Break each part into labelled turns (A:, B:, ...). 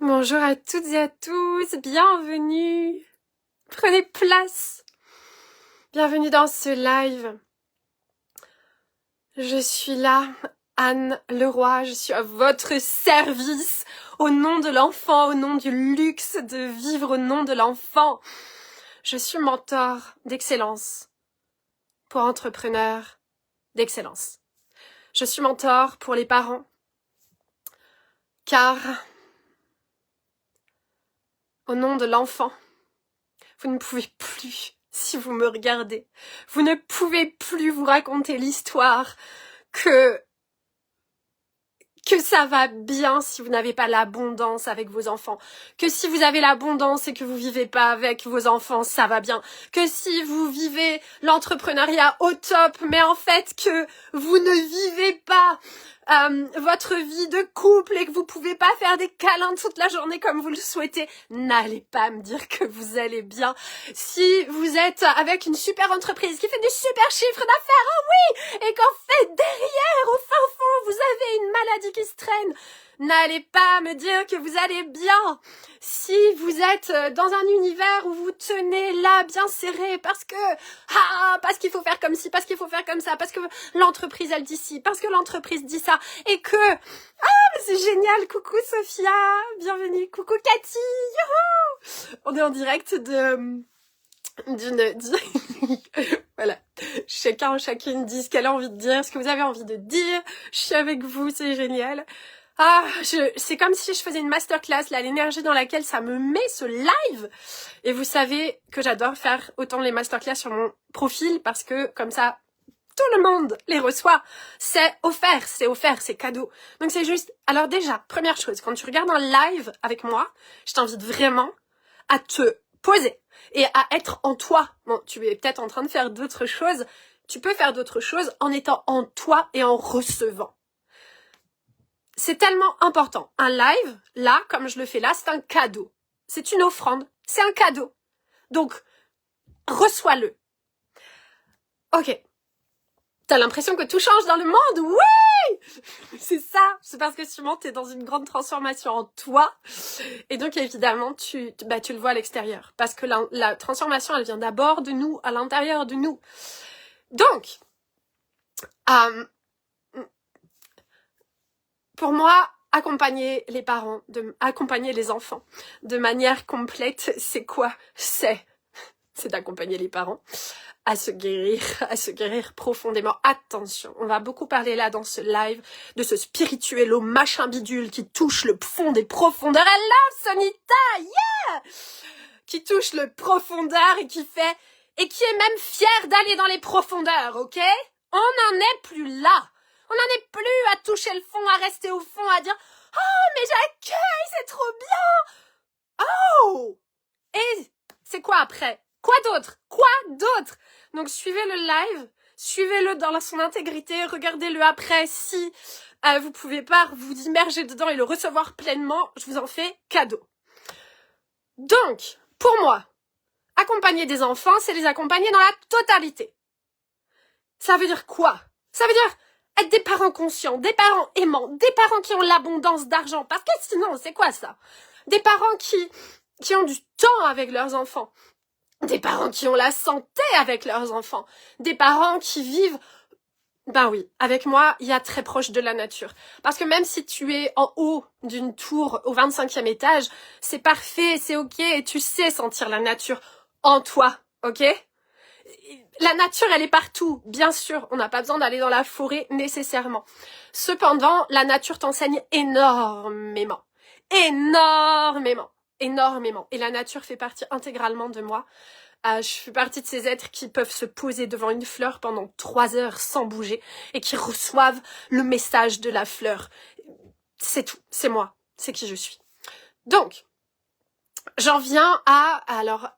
A: Bonjour à toutes et à tous, bienvenue. Prenez place. Bienvenue dans ce live. Je suis là, Anne Leroy, je suis à votre service au nom de l'enfant, au nom du luxe de vivre au nom de l'enfant. Je suis mentor d'excellence pour entrepreneurs d'excellence. Je suis mentor pour les parents car au nom de l'enfant, vous ne pouvez plus, si vous me regardez, vous ne pouvez plus vous raconter l'histoire que ça va bien si vous n'avez pas l'abondance avec vos enfants, que si vous avez l'abondance et que vous vivez pas avec vos enfants, ça va bien, que si vous vivez l'entrepreneuriat au top, mais en fait que vous ne vivez pas votre vie de couple et que vous pouvez pas faire des câlins toute la journée comme vous le souhaitez, n'allez pas me dire que vous allez bien. Si vous êtes avec une super entreprise qui fait des super chiffres d'affaires, oh oui, et qu'en fait derrière, au fin fond, vous avez une maladie qui se traîne, n'allez pas me dire que vous allez bien. Si vous êtes dans un univers où vous tenez là bien serré parce qu'il faut faire comme ci, parce qu'il faut faire comme ça, parce que l'entreprise elle dit ci, parce que l'entreprise dit ça, et que mais c'est génial, coucou Sophia, bienvenue, coucou Cathy, youhou, on est en direct voilà, chacune dit ce qu'elle a envie de dire, ce que vous avez envie de dire, je suis avec vous, c'est génial. C'est comme si je faisais une masterclass, là, l'énergie dans laquelle ça me met ce live. Et vous savez que j'adore faire autant les masterclass sur mon profil parce que comme ça, tout le monde les reçoit. C'est offert, c'est cadeau. Donc c'est juste, alors déjà, première chose, quand tu regardes un live avec moi, je t'invite vraiment à te poser et à être en toi. Bon, tu es peut-être en train de faire d'autres choses. Tu peux faire d'autres choses en étant en toi et en recevant. C'est tellement important. Un live, là, comme je le fais là, c'est un cadeau. C'est une offrande. C'est un cadeau. Donc, reçois-le. Ok. T'as l'impression que tout change dans le monde? Oui! C'est ça. C'est parce que sûrement t'es dans une grande transformation en toi. Et donc, évidemment, tu le vois à l'extérieur. Parce que la transformation, elle vient d'abord de nous, à l'intérieur de nous. Donc, pour moi, accompagner les parents, accompagner les enfants de manière complète, c'est quoi? C'est d'accompagner les parents à se guérir profondément. Attention, on va beaucoup parler là dans ce live de ce spirituel au machin bidule qui touche le fond des profondeurs. Hello Sonita, yeah! Qui touche le profondeur et qui est même fier d'aller dans les profondeurs, ok? On n'en est plus là. On n'en est plus à toucher le fond, à rester au fond, à dire « Oh, mais j'accueille, c'est trop bien !» Oh! Et c'est quoi après? Quoi d'autre? Donc suivez le live, suivez-le dans son intégrité, regardez-le après si vous pouvez pas vous immerger dedans et le recevoir pleinement, je vous en fais cadeau. Donc, pour moi, accompagner des enfants, c'est les accompagner dans la totalité. Ça veut dire quoi? Ça veut dire être des parents conscients, des parents aimants, des parents qui ont l'abondance d'argent. Parce que sinon, c'est quoi ça? Des parents qui ont du temps avec leurs enfants. Des parents qui ont la santé avec leurs enfants. Des parents qui vivent... Ben oui, avec moi, il y a très proche de la nature. Parce que même si tu es en haut d'une tour au 25e étage, c'est parfait, c'est ok, et tu sais sentir la nature en toi, ok? La nature, elle est partout, bien sûr, on n'a pas besoin d'aller dans la forêt nécessairement. Cependant, la nature t'enseigne énormément. Et la nature fait partie intégralement de moi. Je fais partie de ces êtres qui peuvent se poser devant une fleur pendant 3 heures sans bouger et qui reçoivent le message de la fleur. C'est tout, c'est moi, c'est qui je suis. Donc, j'en viens à... Alors,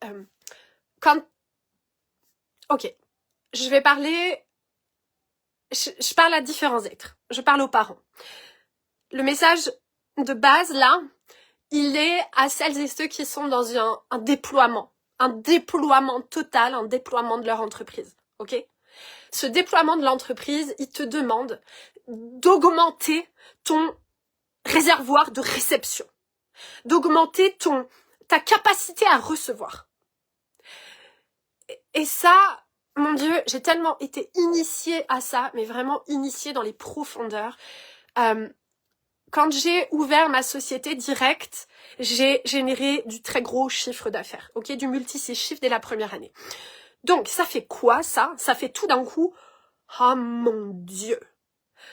A: Ok, je vais parler... Je parle à différents êtres. Je parle aux parents. Le message de base, là, il est à celles et ceux qui sont dans un déploiement total, un déploiement de leur entreprise, ok? Ce déploiement de l'entreprise, il te demande d'augmenter ton réservoir de réception. d'augmenter ta capacité à recevoir. Et ça, mon Dieu, j'ai tellement été initiée à ça, mais vraiment initiée dans les profondeurs. Quand j'ai ouvert ma société directe, j'ai généré du très gros chiffre d'affaires, ok, du multi-6 chiffres dès la première année. Donc, ça fait quoi, ça? Ça fait tout d'un coup, oh mon Dieu!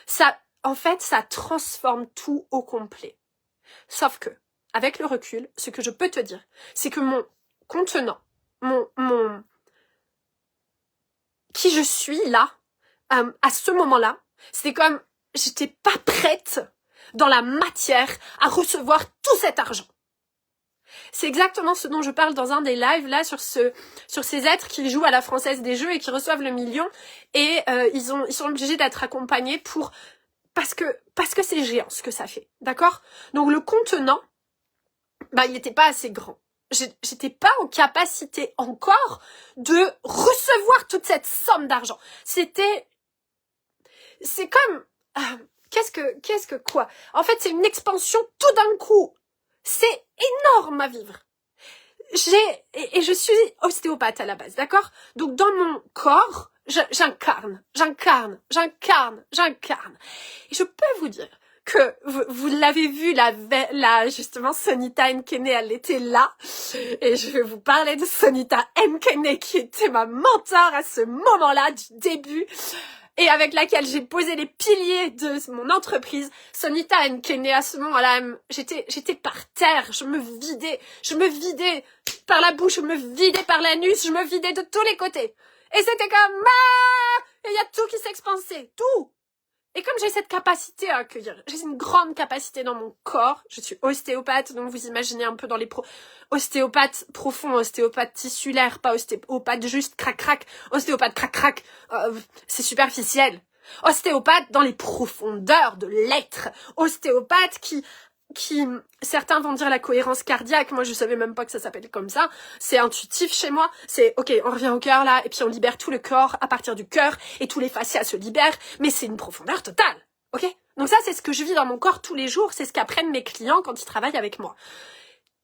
A: Ça, en fait, ça transforme tout au complet. Sauf que, avec le recul, ce que je peux te dire, c'est que mon contenant, qui je suis là, à ce moment-là, c'était comme, j'étais pas prête dans la matière à recevoir tout cet argent. C'est exactement ce dont je parle dans un des lives là sur ces êtres qui jouent à la Française des Jeux et qui reçoivent le million et ils sont obligés d'être accompagnés parce que c'est géant ce que ça fait, d'accord? Donc le contenant, il n'était pas assez grand. J'étais pas en capacité encore de recevoir toute cette somme d'argent. C'est comme qu'est-ce que quoi? En fait, c'est une expansion tout d'un coup. C'est énorme à vivre. Et je suis ostéopathe à la base, d'accord? Donc dans mon corps, j'incarne. Et je peux vous dire que vous l'avez vu, justement, Sonita Nkene, elle était là. Et je vais vous parler de Sonita Nkene, qui était ma mentor à ce moment-là, du début, et avec laquelle j'ai posé les piliers de mon entreprise. Sonita Nkene, à ce moment-là, j'étais par terre, je me vidais par la bouche, je me vidais par l'anus, je me vidais de tous les côtés. Et c'était comme, et il y a tout qui s'expansait, tout. Et comme j'ai cette capacité à accueillir, j'ai une grande capacité dans mon corps, je suis ostéopathe, donc vous imaginez un peu dans les ostéopathe profond, ostéopathe tissulaire, pas ostéopathe juste crac-crac, ostéopathe crac-crac, c'est superficiel. Ostéopathe dans les profondeurs de l'être, ostéopathe qui, certains vont dire la cohérence cardiaque, moi je savais même pas que ça s'appelle comme ça, c'est intuitif chez moi, c'est ok, on revient au cœur là, et puis on libère tout le corps à partir du cœur, et tous les fascias se libèrent, mais c'est une profondeur totale, ok? Donc ça c'est ce que je vis dans mon corps tous les jours, c'est ce qu'apprennent mes clients quand ils travaillent avec moi.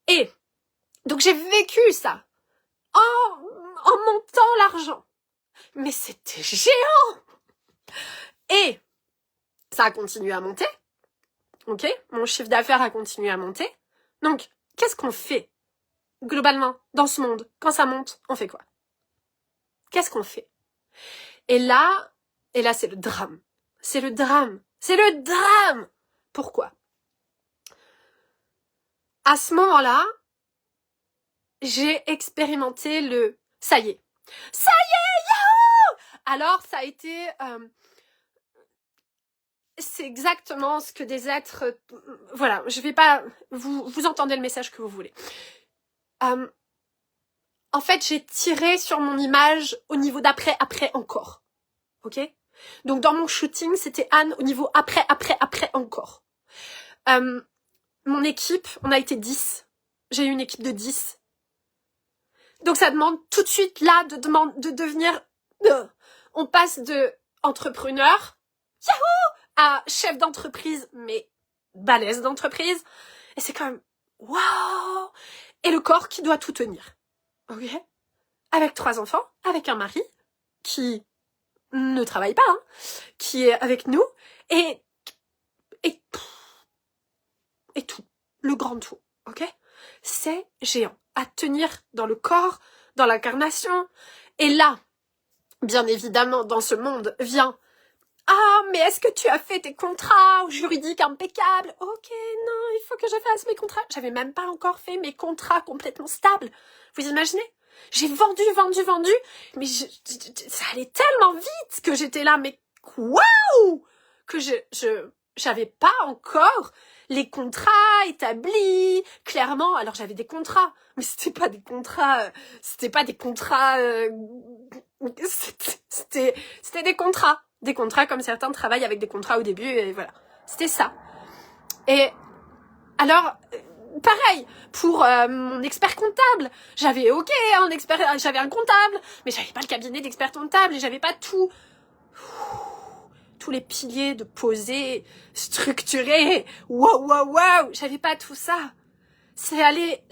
A: Et donc j'ai vécu ça, en montant l'argent, mais c'était géant! Et ça a continué à monter, ok, mon chiffre d'affaires a continué à monter. Donc, qu'est-ce qu'on fait globalement dans ce monde? Quand ça monte, on fait quoi? Qu'est-ce qu'on fait? Et là, c'est le drame. C'est le drame. Pourquoi? À ce moment-là, j'ai expérimenté le ça y est, yahoo! Alors, ça a été c'est exactement ce que des êtres... voilà, je vais pas... Vous entendez le message que vous voulez. En fait, j'ai tiré sur mon image au niveau d'après encore. Ok? Donc dans mon shooting, c'était Anne au niveau après encore. Mon équipe, on a été 10. J'ai eu une équipe de 10. Donc ça demande tout de suite là de devenir... on passe de entrepreneur, yahoo, à chef d'entreprise, mais balèze d'entreprise. Et c'est quand même, waouh! Et le corps qui doit tout tenir. Ok? Avec 3 enfants, avec un mari qui ne travaille pas, hein, qui est avec nous, et tout. Le grand tout. Ok? C'est géant. À tenir dans le corps, dans l'incarnation. Et là, bien évidemment, dans ce monde, vient ah, mais est-ce que tu as fait tes contrats juridiques impeccables? Ok, non, il faut que je fasse mes contrats. J'avais même pas encore fait mes contrats complètement stables. Vous imaginez? J'ai vendu, mais ça allait tellement vite que j'étais là, mais waouh! Que j'avais pas encore les contrats établis, clairement. Alors j'avais des contrats, mais c'était pas des contrats, c'était des contrats. Des contrats comme certains travaillent avec des contrats au début, et voilà. C'était ça. Et alors, pareil, pour mon expert comptable, j'avais j'avais un comptable, mais j'avais pas le cabinet d'expert comptable, et j'avais pas tous les piliers de poser, structurer, waouh, j'avais pas tout ça. C'est aller,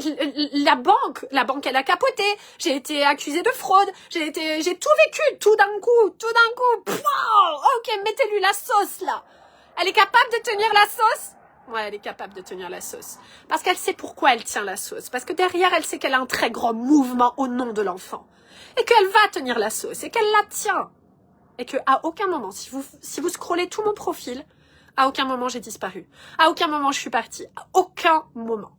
A: la banque elle a capoté, j'ai été accusée de fraude, j'ai tout vécu, tout d'un coup, pouah, ok, mettez-lui la sauce, là. Elle est capable de tenir la sauce? Ouais, elle est capable de tenir la sauce. Parce qu'elle sait pourquoi elle tient la sauce. Parce que derrière, elle sait qu'elle a un très grand mouvement au nom de l'enfant. Et qu'elle va tenir la sauce, et qu'elle la tient. Et qu'à aucun moment, si vous scrollez tout mon profil, à aucun moment j'ai disparu. À aucun moment je suis partie. À aucun moment.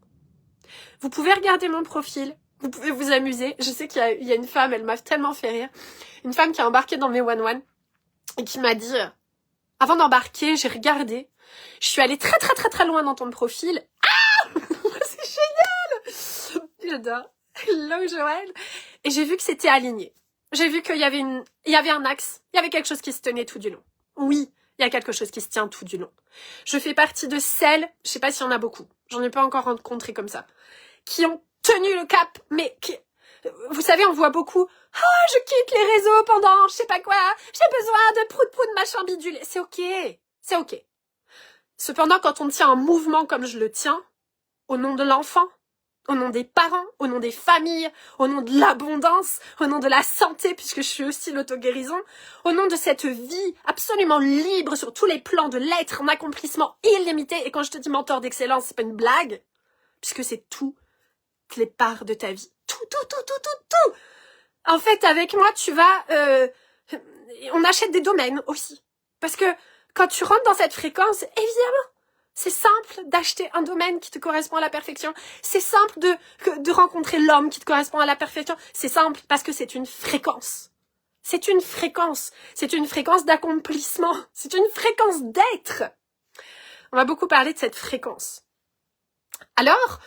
A: Vous pouvez regarder mon profil, vous pouvez vous amuser. Je sais qu'il y a une femme, elle m'a tellement fait rire. Une femme qui a embarqué dans mes one-one et qui m'a dit, avant d'embarquer, j'ai regardé. Je suis allée très très très très loin dans ton profil. Ah c'est génial. J'adore. Hello Joël. Et j'ai vu que c'était aligné. J'ai vu qu'il y avait un axe. Il y avait quelque chose qui se tenait tout du long. Oui, il y a quelque chose qui se tient tout du long. Je fais partie de celles, je sais pas s'il y en a beaucoup, j'en ai pas encore rencontré comme ça, qui ont tenu le cap, mais qui, vous savez, on voit beaucoup, je quitte les réseaux pendant je sais pas quoi, j'ai besoin de prout-prout machin bidule. C'est ok, c'est ok. Cependant, quand on tient un mouvement comme je le tiens, au nom de l'enfant, au nom des parents, au nom des familles, au nom de l'abondance, au nom de la santé, puisque je suis aussi l'auto-guérison, au nom de cette vie absolument libre sur tous les plans de l'être, en accomplissement illimité. Et quand je te dis mentor d'excellence, c'est pas une blague, puisque c'est toutes les parts de ta vie. Tout. En fait, avec moi, tu vas... on achète des domaines aussi. Parce que quand tu rentres dans cette fréquence, évidemment, c'est simple d'acheter un domaine qui te correspond à la perfection. C'est simple de rencontrer l'homme qui te correspond à la perfection. C'est simple parce que c'est une fréquence. C'est une fréquence. C'est une fréquence d'accomplissement. C'est une fréquence d'être. On va beaucoup parler de cette fréquence. Alors,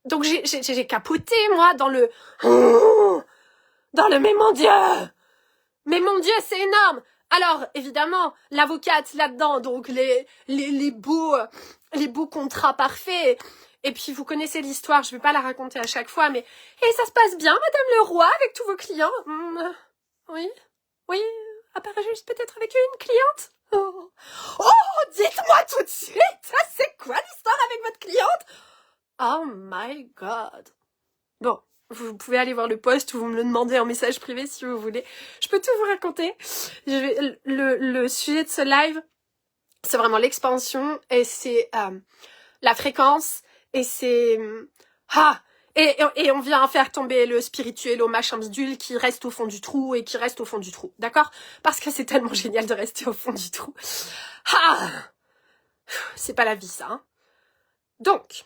A: donc j'ai capoté, moi, dans le mais mon Dieu! Mais mon Dieu, c'est énorme! Alors, évidemment, l'avocate là-dedans, donc les beaux contrats parfaits. Et puis, vous connaissez l'histoire, je vais pas la raconter à chaque fois, mais... Et ça se passe bien, Madame le Roi, avec tous vos clients? Oui, à part juste peut-être avec une cliente? Oh, dites-moi tout de suite! C'est quoi l'histoire avec votre cliente? Oh my God! Bon. Vous pouvez aller voir le post ou vous me le demandez en message privé si vous voulez. Je peux tout vous raconter. Le sujet de ce live, c'est vraiment l'expansion et c'est la fréquence et c'est... Et on vient faire tomber le spirituel au machin bidule qui reste au fond du trou et qui reste au fond du trou. D'accord? Parce que c'est tellement génial de rester au fond du trou. C'est pas la vie ça. Hein. Donc,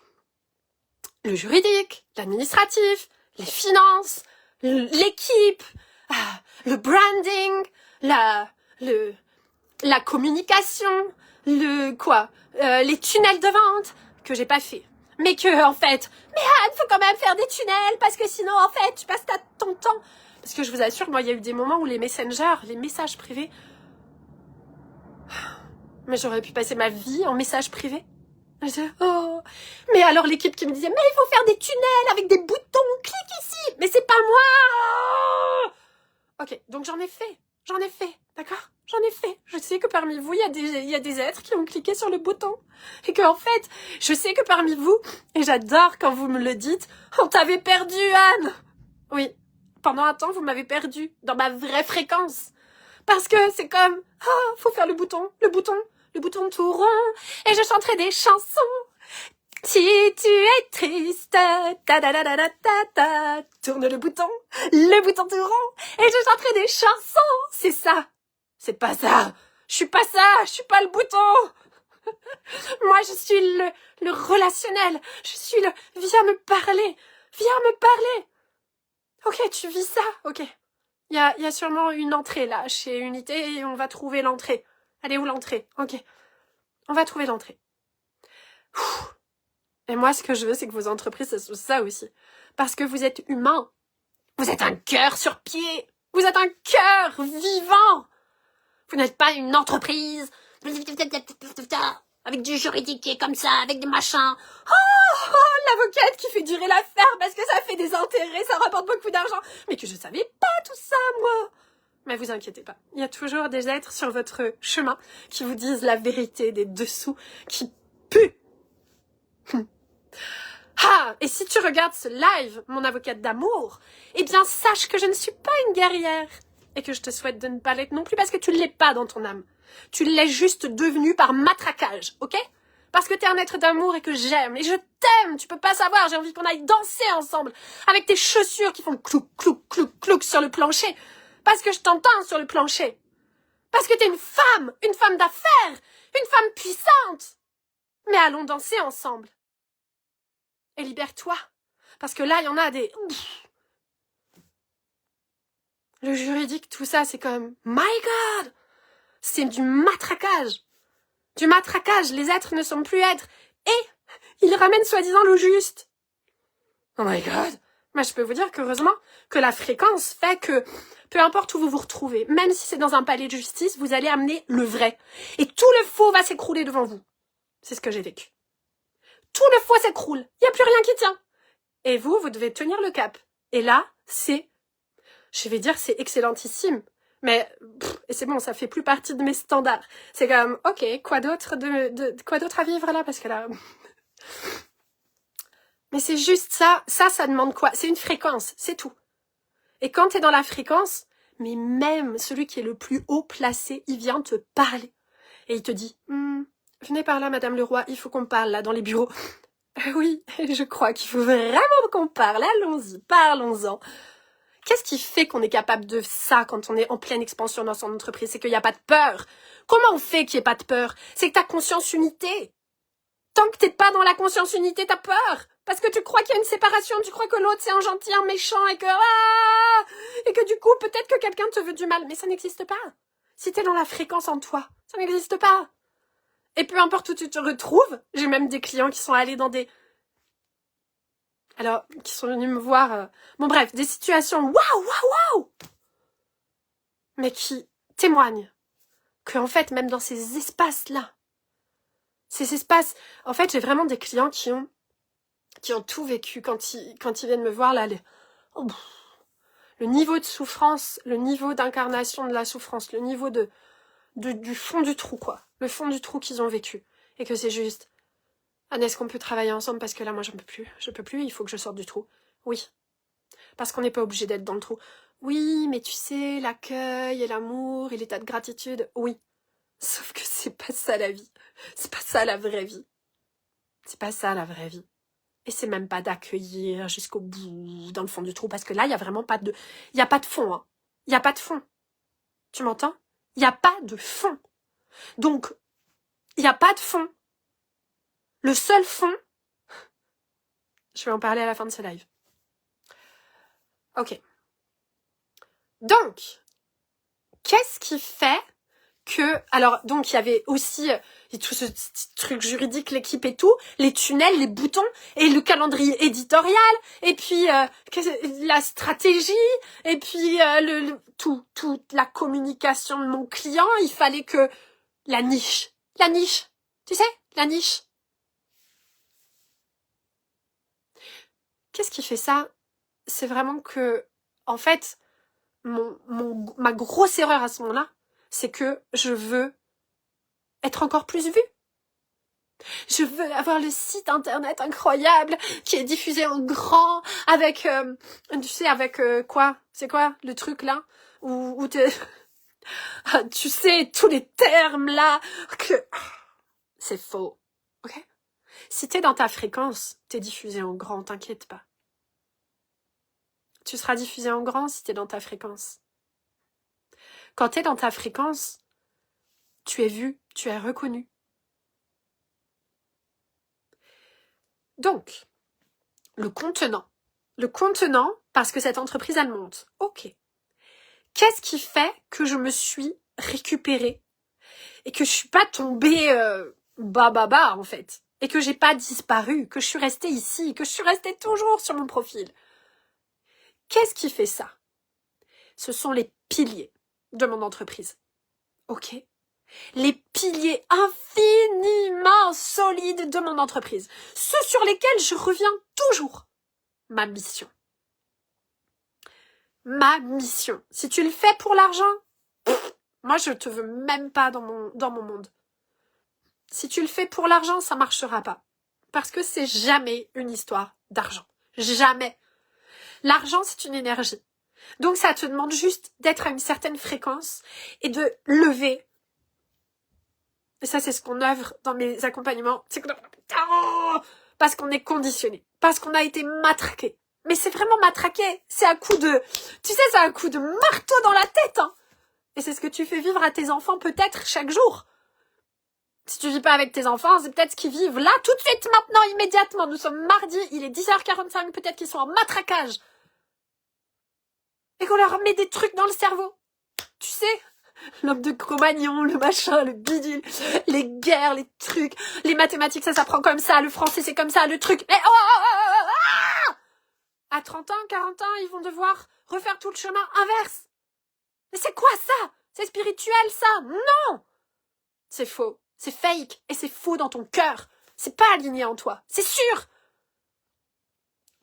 A: le juridique, l'administratif, les finances, l'équipe, le branding, la communication, les tunnels de vente que j'ai pas fait. Mais que, en fait, mais Anne, faut quand même faire des tunnels parce que sinon, en fait, tu passes ton temps. Parce que je vous assure, moi, il y a eu des moments où les messengers, les messages privés, mais j'aurais pu passer ma vie en message privé. Mais alors l'équipe qui me disait, mais il faut faire des tunnels avec des boutons, clique ici, mais c'est pas moi. Ok, donc j'en ai fait, d'accord? J'en ai fait. Je sais que parmi vous, il y a des êtres qui ont cliqué sur le bouton. Et que en fait, je sais que parmi vous, et j'adore quand vous me le dites, on t'avait perdu, Anne. Oui, pendant un temps, vous m'avez perdu dans ma vraie fréquence. Parce que c'est comme, faut faire le bouton tout rond, et je chanterai des chansons. Si tu es triste, tourne le bouton tout rond, et je chanterai des chansons. C'est ça. C'est pas ça. Je suis pas le bouton. Moi, je suis le relationnel. Je suis viens me parler. Ok, tu vis ça? Ok. Il y a sûrement une entrée là, chez Unité, et on va trouver l'entrée. Elle est où l'entrée? Ok. On va trouver l'entrée. Et moi, ce que je veux, c'est que vos entreprises, ça soit ça aussi. Parce que vous êtes humain. Vous êtes un cœur sur pied. Vous êtes un cœur vivant. Vous n'êtes pas une entreprise avec du juridique qui est comme ça, avec des machins. L'avocate qui fait durer l'affaire parce que ça fait des intérêts, ça rapporte beaucoup d'argent. Mais que je savais pas tout ça, moi. Mais vous inquiétez pas, il y a toujours des êtres sur votre chemin qui vous disent la vérité des dessous, qui puent. ça, et si tu regardes ce live, mon avocate d'amour, eh bien sache que je ne suis pas une guerrière. Et que je te souhaite de ne pas l'être non plus parce que tu ne l'es pas dans ton âme. Tu l'es juste devenu par matraquage, ok? Parce que t'es un être d'amour et que j'aime. Et je t'aime, tu peux pas savoir, j'ai envie qu'on aille danser ensemble. Avec tes chaussures qui font clouc, clouc, clouc, clouc sur le plancher. Parce que je t'entends sur le plancher. Parce que t'es une femme d'affaires, une femme puissante. Mais allons danser ensemble. Et libère-toi. Parce que là, il y en a des... Le juridique, tout ça, c'est comme... My God! C'est du matraquage. Du matraquage. Les êtres ne sont plus êtres. Et ils ramènent soi-disant l'eau juste. Oh my God! Mais je peux vous dire qu'heureusement que la fréquence fait que, peu importe où vous vous retrouvez, même si c'est dans un palais de justice, vous allez amener le vrai. Et tout le faux va s'écrouler devant vous. C'est ce que j'ai vécu. Tout le faux s'écroule. Il n'y a plus rien qui tient. Et vous devez tenir le cap. Et là, c'est, je vais dire, c'est excellentissime. Mais, et c'est bon, ça fait plus partie de mes standards. C'est comme, ok, quoi d'autre quoi d'autre à vivre là? Parce que là... Mais c'est juste ça. Ça demande quoi? C'est une fréquence, c'est tout. Et quand t'es dans la fréquence, mais même celui qui est le plus haut placé, il vient te parler. Et il te dit, venez par là, Madame le Roi, il faut qu'on parle là, dans les bureaux. Oui, je crois qu'il faut vraiment qu'on parle. Allons-y, parlons-en. Qu'est-ce qui fait qu'on est capable de ça quand on est en pleine expansion dans son entreprise? C'est qu'il n'y a pas de peur. Comment on fait qu'il n'y ait pas de peur? C'est que t'as conscience unité. Tant que t'es pas dans la conscience unité, t'as peur. Parce que tu crois qu'il y a une séparation, tu crois que l'autre c'est un gentil, un méchant, et que du coup, peut-être que quelqu'un te veut du mal. Mais ça n'existe pas. Si t'es dans la fréquence en toi, ça n'existe pas. Et peu importe où tu te retrouves, j'ai même des clients qui sont allés dans des... Alors, qui sont venus me voir... Bon bref, des situations waouh, mais qui témoignent que en fait, même dans ces espaces-là, ces espaces... En fait, j'ai vraiment des clients qui ont tout vécu quand ils viennent me voir, là, le niveau de souffrance, le niveau d'incarnation de la souffrance, le niveau du fond du trou, quoi. Le fond du trou qu'ils ont vécu. Et que c'est juste... Anne, est-ce qu'on peut travailler ensemble? Parce que là, moi, je peux plus, il faut que je sorte du trou. Oui. Parce qu'on n'est pas obligé d'être dans le trou. Oui, mais tu sais, l'accueil et l'amour et l'état de gratitude, oui. Sauf que c'est pas ça la vie. C'est pas ça la vraie vie. C'est pas ça la vraie vie. Et c'est même pas d'accueillir jusqu'au bout, dans le fond du trou, parce que là, il y a vraiment pas de... Il y a pas de fond, hein. Il y a pas de fond. Tu m'entends? Il y a pas de fond. Donc, il y a pas de fond. Le seul fond... Je vais en parler à la fin de ce live. Ok. Donc, qu'est-ce qui fait que... Alors, donc, il y avait aussi tout ce truc juridique, l'équipe et tout, les tunnels, les boutons, et le calendrier éditorial, et puis la stratégie, et puis toute la communication de mon client. Il fallait que... La niche, tu sais, la niche. Qu'est-ce qui fait ça? C'est vraiment que, en fait, ma grosse erreur à ce moment-là, c'est que je veux être encore plus vue. Je veux avoir le site internet incroyable qui est diffusé en grand avec, tu sais, avec quoi? C'est quoi le truc là? Où tu sais, tous les termes là que... C'est faux, ok? Si t'es dans ta fréquence, t'es diffusé en grand, t'inquiète pas. Tu seras diffusé en grand si t'es dans ta fréquence. Quand t'es dans ta fréquence, tu es vu, tu es reconnu. Donc, le contenant, parce que cette entreprise, elle monte. Ok. Qu'est-ce qui fait que je me suis récupérée et que je suis pas tombée bas, en fait, et que j'ai pas disparu, que je suis restée ici, que je suis restée toujours sur mon profil? Qu'est-ce qui fait ça? Ce sont les piliers de mon entreprise. Ok? Les piliers infiniment solides de mon entreprise. Ceux sur lesquels je reviens toujours. Ma mission. Ma mission. Si tu le fais pour l'argent, moi je te veux même pas dans mon monde. Si tu le fais pour l'argent, ça marchera pas. Parce que c'est jamais une histoire d'argent. Jamais. L'argent, c'est une énergie. Donc ça te demande juste d'être à une certaine fréquence et de lever. Et ça, c'est ce qu'on œuvre dans mes accompagnements. C'est parce qu'on est conditionné. Parce qu'on a été matraqué. Mais c'est vraiment matraqué. C'est un coup de... Tu sais, c'est un coup de marteau dans la tête. Hein. Et c'est ce que tu fais vivre à tes enfants peut-être chaque jour. Si tu vis pas avec tes enfants, c'est peut-être ce qu'ils vivent là, tout de suite, maintenant, immédiatement. Nous sommes mardi, il est 10h45, peut-être qu'ils sont en matraquage. Et qu'on leur met des trucs dans le cerveau. Tu sais, l'homme de Cro-Magnon, le machin, le bidule, les guerres, les trucs, les mathématiques, ça s'apprend comme ça, le français, c'est comme ça, le truc. Mais à 30 ans, 40 ans, ils vont devoir refaire tout le chemin inverse. Mais c'est quoi ça? C'est spirituel, ça? Non! C'est faux. C'est fake. Et c'est faux dans ton cœur. C'est pas aligné en toi. C'est sûr!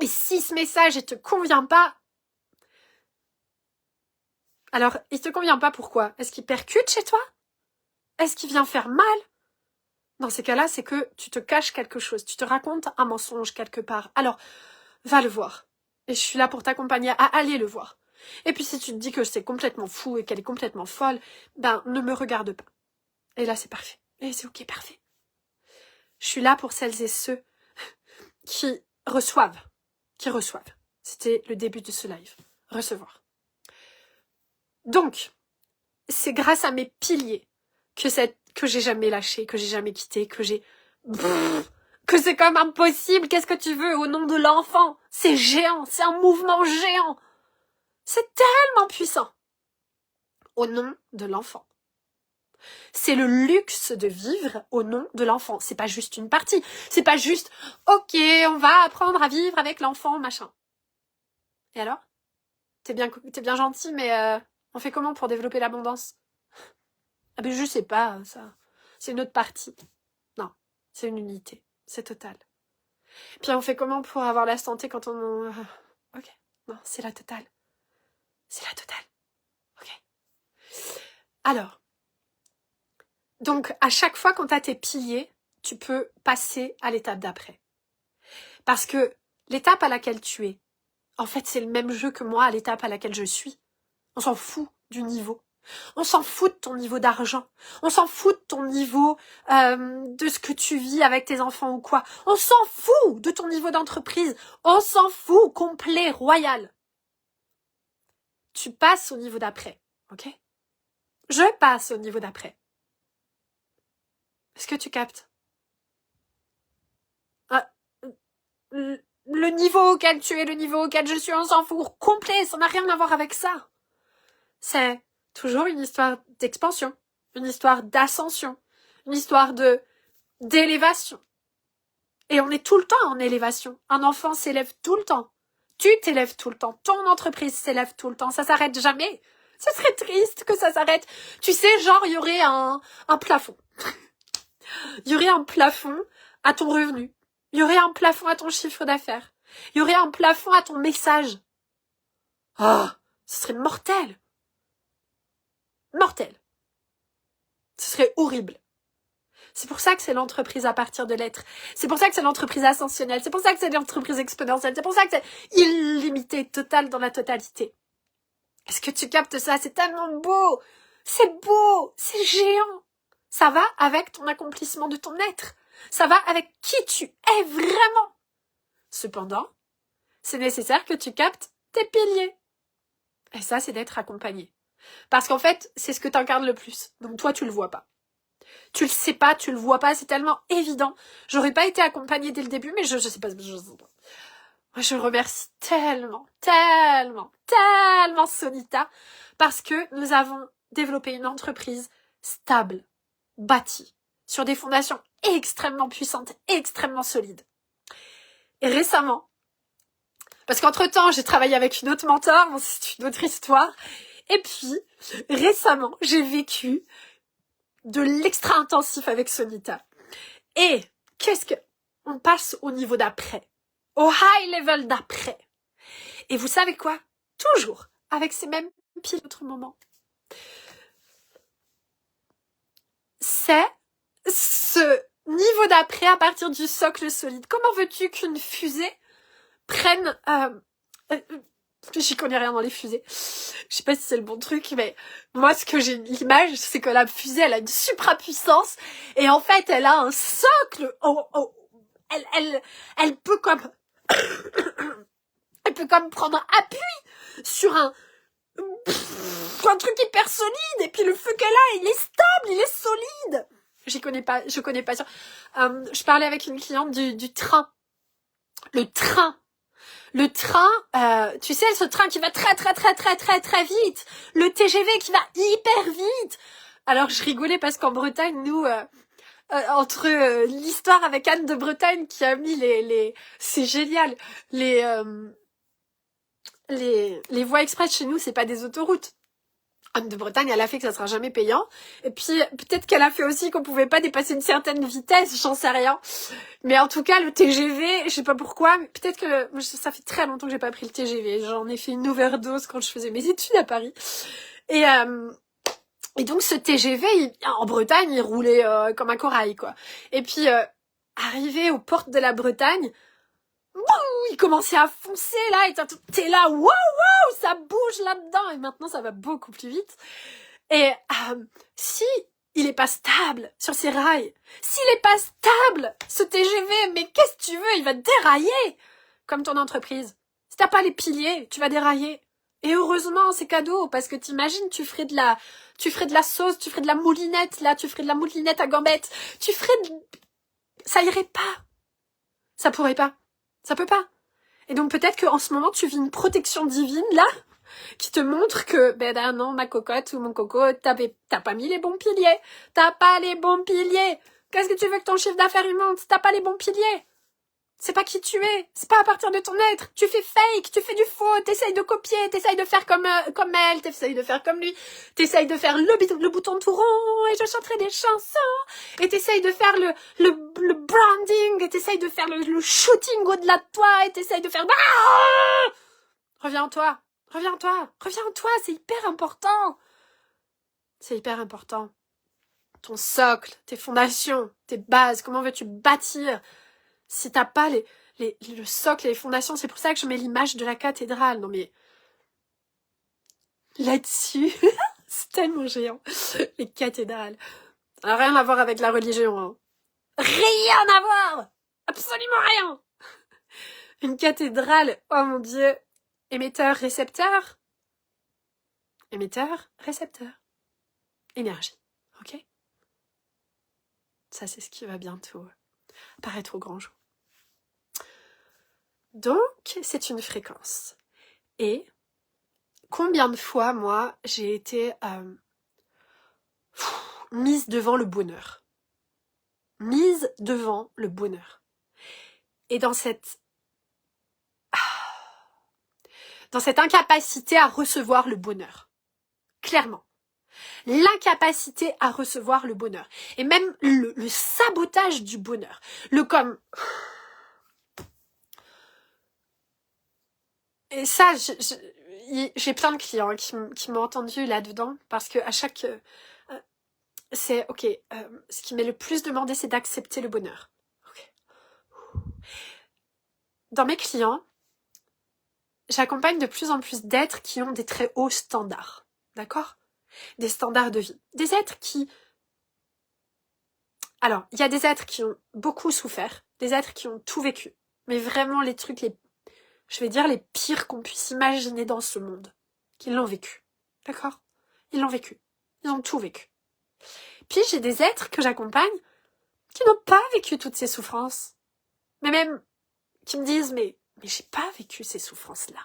A: Et si ce message ne te convient pas, alors, il te convient pas pourquoi? Est-ce qu'il percute chez toi? Est-ce qu'il vient faire mal? Dans ces cas-là, c'est que tu te caches quelque chose. Tu te racontes un mensonge quelque part. Alors, va le voir. Et je suis là pour t'accompagner à aller le voir. Et puis si tu te dis que c'est complètement fou et qu'elle est complètement folle, ben ne me regarde pas. Et là, c'est parfait. Et c'est ok, parfait. Je suis là pour celles et ceux qui reçoivent. C'était le début de ce live. Recevoir. Donc, c'est grâce à mes piliers que j'ai jamais lâché, que j'ai jamais quitté, que c'est comme impossible. Qu'est-ce que tu veux au nom de l'enfant? C'est géant, c'est un mouvement géant. C'est tellement puissant. Au nom de l'enfant. C'est le luxe de vivre au nom de l'enfant. C'est pas juste une partie. C'est pas juste, ok, on va apprendre à vivre avec l'enfant, machin. Et alors? T'es bien gentil, mais on fait comment pour développer l'abondance? Ah ben je sais pas, ça. C'est une autre partie. Non, c'est une unité. C'est total. Puis on fait comment pour avoir la santé quand on... Ok, non, c'est la totale. C'est la totale. Ok. Alors, donc à chaque fois quand t'as tes piliers, tu peux passer à l'étape d'après. Parce que l'étape à laquelle tu es, en fait c'est le même jeu que moi à l'étape à laquelle je suis. On s'en fout du niveau. On s'en fout de ton niveau d'argent. On s'en fout de ton niveau de ce que tu vis avec tes enfants ou quoi. On s'en fout de ton niveau d'entreprise. On s'en fout, complet, royal. Tu passes au niveau d'après, ok? Je passe au niveau d'après. Est-ce que tu captes? Le niveau auquel tu es, le niveau auquel je suis, on s'en fout, complet, ça n'a rien à voir avec ça. C'est toujours une histoire d'expansion, une histoire d'ascension, une histoire d'élévation. Et on est tout le temps en élévation. Un enfant s'élève tout le temps. Tu t'élèves tout le temps. Ton entreprise s'élève tout le temps. Ça s'arrête jamais. Ce serait triste que ça s'arrête. Tu sais, genre, il y aurait un plafond. Il y aurait un plafond à ton revenu. Il y aurait un plafond à ton chiffre d'affaires. Il y aurait un plafond à ton message. Ah, ce serait mortel. Mortel. Ce serait horrible. C'est pour ça que c'est l'entreprise à partir de l'être. C'est pour ça que c'est l'entreprise ascensionnelle. C'est pour ça que c'est l'entreprise exponentielle. C'est pour ça que c'est illimité, total dans la totalité. Est-ce que tu captes ça? C'est tellement beau. C'est beau. C'est géant. Ça va avec ton accomplissement de ton être. Ça va avec qui tu es vraiment. Cependant, c'est nécessaire que tu captes tes piliers. Et ça, c'est d'être accompagné. Parce qu'en fait, c'est ce que t'incarnes le plus. Donc toi, tu le vois pas. Tu le sais pas, tu le vois pas, c'est tellement évident. J'aurais pas été accompagnée dès le début, mais je sais pas. Je remercie tellement Sonita, parce que nous avons développé une entreprise stable, bâtie, sur des fondations extrêmement puissantes, extrêmement solides. Et récemment, parce qu'entre-temps, j'ai travaillé avec une autre mentor, bon, c'est une autre histoire, et puis, récemment, j'ai vécu de l'extra intensif avec Sonita. Et on passe au niveau d'après, au high level d'après. Et vous savez quoi? Toujours avec ces mêmes pieds d'autres moments. C'est ce Niveau d'après, à partir du socle solide. Comment veux-tu qu'une fusée prenne... J'y connais rien dans les fusées. Je sais pas si c'est le bon truc, mais moi, ce que j'ai l'image, c'est que la fusée, elle a une suprapuissance, et en fait, elle a un socle. Elle peut comme... elle peut comme prendre appui sur un truc hyper solide, et puis le feu qu'elle a, il est stable, il est solide. Je connais pas ça. Je parlais avec une cliente du train. Le train, tu sais, ce train qui va très vite. Le TGV qui va hyper vite. Alors, je rigolais parce qu'en Bretagne, nous, entre l'histoire avec Anne de Bretagne qui a mis c'est génial. Les voies express chez nous, c'est pas des autoroutes. Anne de Bretagne, elle a fait que ça sera jamais payant. Et puis, peut-être qu'elle a fait aussi qu'on pouvait pas dépasser une certaine vitesse, j'en sais rien. Mais en tout cas, le TGV, je sais pas pourquoi, mais peut-être que ça fait très longtemps que j'ai pas pris le TGV. J'en ai fait une overdose quand je faisais mes études à Paris. Et donc, ce TGV, en Bretagne, il roulait comme un corail, quoi. Et puis, arrivé aux portes de la Bretagne, il commençait à foncer là, et t'es là, waouh, ça bouge là-dedans, et maintenant ça va beaucoup plus vite. Et si il est pas stable sur ses rails, s'il est pas stable, ce TGV, mais qu'est-ce que tu veux, il va dérailler, comme ton entreprise. Si t'as pas les piliers, tu vas dérailler. Et heureusement, c'est cadeau, parce que t'imagines, tu ferais de la sauce, tu ferais de la moulinette, là, tu ferais de la moulinette à gambettes, ça irait pas. Ça pourrait pas. Ça peut pas. Et donc peut-être qu'en ce moment, tu vis une protection divine, là, qui te montre que, non, ma cocotte ou mon coco, t'as pas mis les bons piliers. T'as pas les bons piliers. Qu'est-ce que tu veux que ton chiffre d'affaires il monte? T'as pas les bons piliers. C'est pas qui tu es. C'est pas à partir de ton être. Tu fais fake, tu fais du faux, t'essayes de copier, t'essayes de faire comme elle, t'essayes de faire comme lui, t'essayes de faire le bouton tout rond, et je chanterai des chansons, et t'essayes de faire le branding, et t'essayes de faire le shooting au-delà de toi, et t'essayes de faire... Ah, reviens en toi, c'est hyper important. C'est hyper important. Ton socle, tes fondations, tes bases, comment veux-tu bâtir si t'as pas le socle et les fondations? C'est pour ça que je mets l'image de la cathédrale. Non mais, là-dessus, c'est tellement géant, les cathédrales. Ça n'a rien à voir avec la religion. Hein. Rien à voir. Absolument rien. Une cathédrale, oh mon Dieu. Émetteur, récepteur. Émetteur, récepteur. Énergie, ok? Ça, c'est ce qui va bientôt apparaître au grand jour. Donc, c'est une fréquence. Et combien de fois, moi, j'ai été mise devant le bonheur. Mise devant le bonheur. Et dans cette incapacité à recevoir le bonheur. Clairement. L'incapacité à recevoir le bonheur. Et même le sabotage du bonheur. Et ça, j'ai plein de clients qui m'ont entendu là-dedans, parce que à chaque... c'est, ok, ce qui m'est le plus demandé, c'est d'accepter le bonheur. Okay. Dans mes clients, j'accompagne de plus en plus d'êtres qui ont des très hauts standards. D'accord ? Des standards de vie. Des êtres qui... Alors, il y a des êtres qui ont beaucoup souffert, des êtres qui ont tout vécu. Mais vraiment les trucs, je vais dire les pires qu'on puisse imaginer dans ce monde. Qu'ils l'ont vécu. D'accord ? Ils l'ont vécu. Ils ont tout vécu. Puis j'ai des êtres que j'accompagne qui n'ont pas vécu toutes ces souffrances. Mais même qui me disent, mais j'ai pas vécu ces souffrances-là.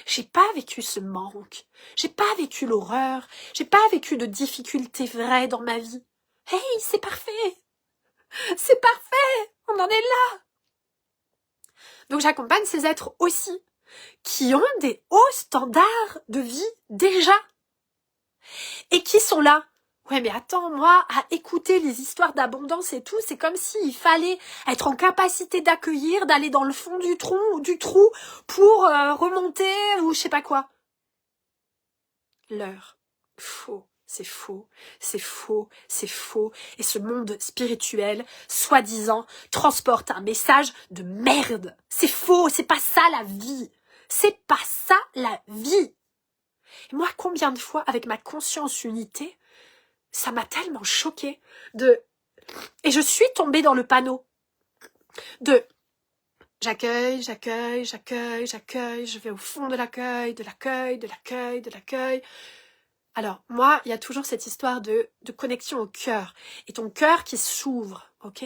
A: J'ai pas vécu ce manque. J'ai pas vécu l'horreur. J'ai pas vécu de difficultés vraies dans ma vie. Hey, c'est parfait. C'est parfait. On en est là. Donc j'accompagne ces êtres aussi qui ont des hauts standards de vie déjà. Et qui sont là. Ouais, mais attends, moi, à écouter les histoires d'abondance et tout, c'est comme s'il fallait être en capacité d'accueillir, d'aller dans le fond du trou pour remonter ou je sais pas quoi. L'heure. Faux. C'est faux, c'est faux, c'est faux. Et ce monde spirituel, soi-disant, transporte un message de merde. C'est faux, c'est pas ça la vie. C'est pas ça la vie. Et moi, combien de fois, avec ma conscience unité, ça m'a tellement choquée de... Et je suis tombée dans le panneau de... J'accueille, j'accueille, j'accueille, j'accueille, je vais au fond de l'accueil, de l'accueil, de l'accueil, de l'accueil. Alors, moi, il y a toujours cette histoire de connexion au cœur. Et ton cœur qui s'ouvre, ok?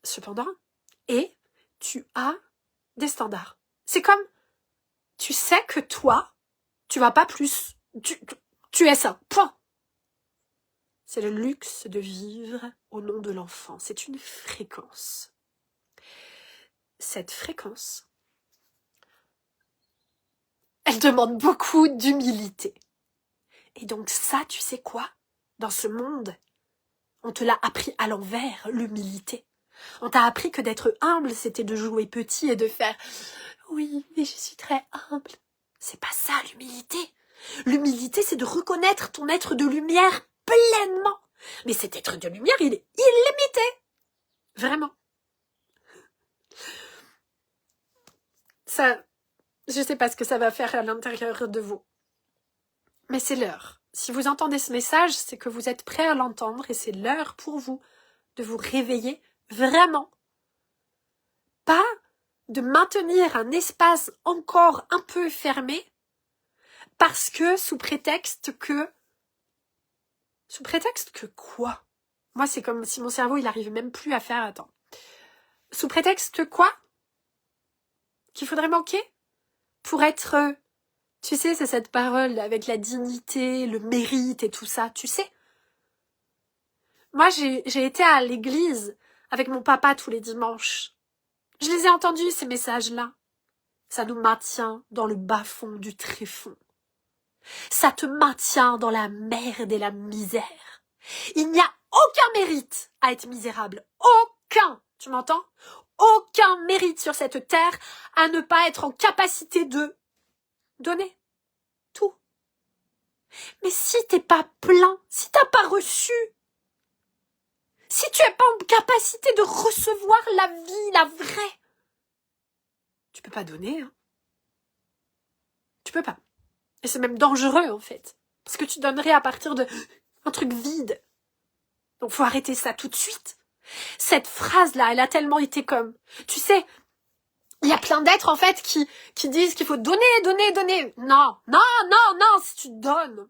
A: Cependant, et tu as des standards. C'est comme, tu sais que toi, tu vas pas plus. Tu es ça, point. C'est le luxe de vivre au nom de l'enfant. C'est une fréquence. Cette fréquence, elle demande beaucoup d'humilité. Et donc ça, tu sais quoi? Dans ce monde, on te l'a appris à l'envers, l'humilité. On t'a appris que d'être humble, c'était de jouer petit et de faire « Oui, mais je suis très humble ». C'est pas ça l'humilité. L'humilité, c'est de reconnaître ton être de lumière pleinement. Mais cet être de lumière, il est illimité. Vraiment. Ça, je sais pas ce que ça va faire à l'intérieur de vous. Mais c'est l'heure. Si vous entendez ce message, c'est que vous êtes prêt à l'entendre et c'est l'heure pour vous de vous réveiller vraiment. Pas de maintenir un espace encore un peu fermé parce que sous prétexte que quoi? Moi, c'est comme si mon cerveau, il arrive même plus à faire, attends. Sous prétexte que quoi? Qu'il faudrait manquer? Pour être, tu sais, c'est cette parole avec la dignité, le mérite et tout ça, tu sais? Moi, j'ai été à l'église avec mon papa tous les dimanches. Je les ai entendus, ces messages-là. Ça nous maintient dans le bas-fond du tréfonds. Ça te maintient dans la merde et la misère. Il n'y a aucun mérite à être misérable. Aucun, tu m'entends? Aucun mérite sur cette terre à ne pas être en capacité de donner tout. Mais si t'es pas plein, si t'as pas reçu, si tu es pas en capacité de recevoir la vie, la vraie, tu peux pas donner, hein. Tu peux pas. Et c'est même dangereux, en fait. Parce que tu donnerais à partir de un truc vide. Donc faut arrêter ça tout de suite. Cette phrase-là, elle a tellement été comme... Tu sais, il y a plein d'êtres, en fait, qui disent qu'il faut donner, donner, donner. Non, non, non, non, si tu donnes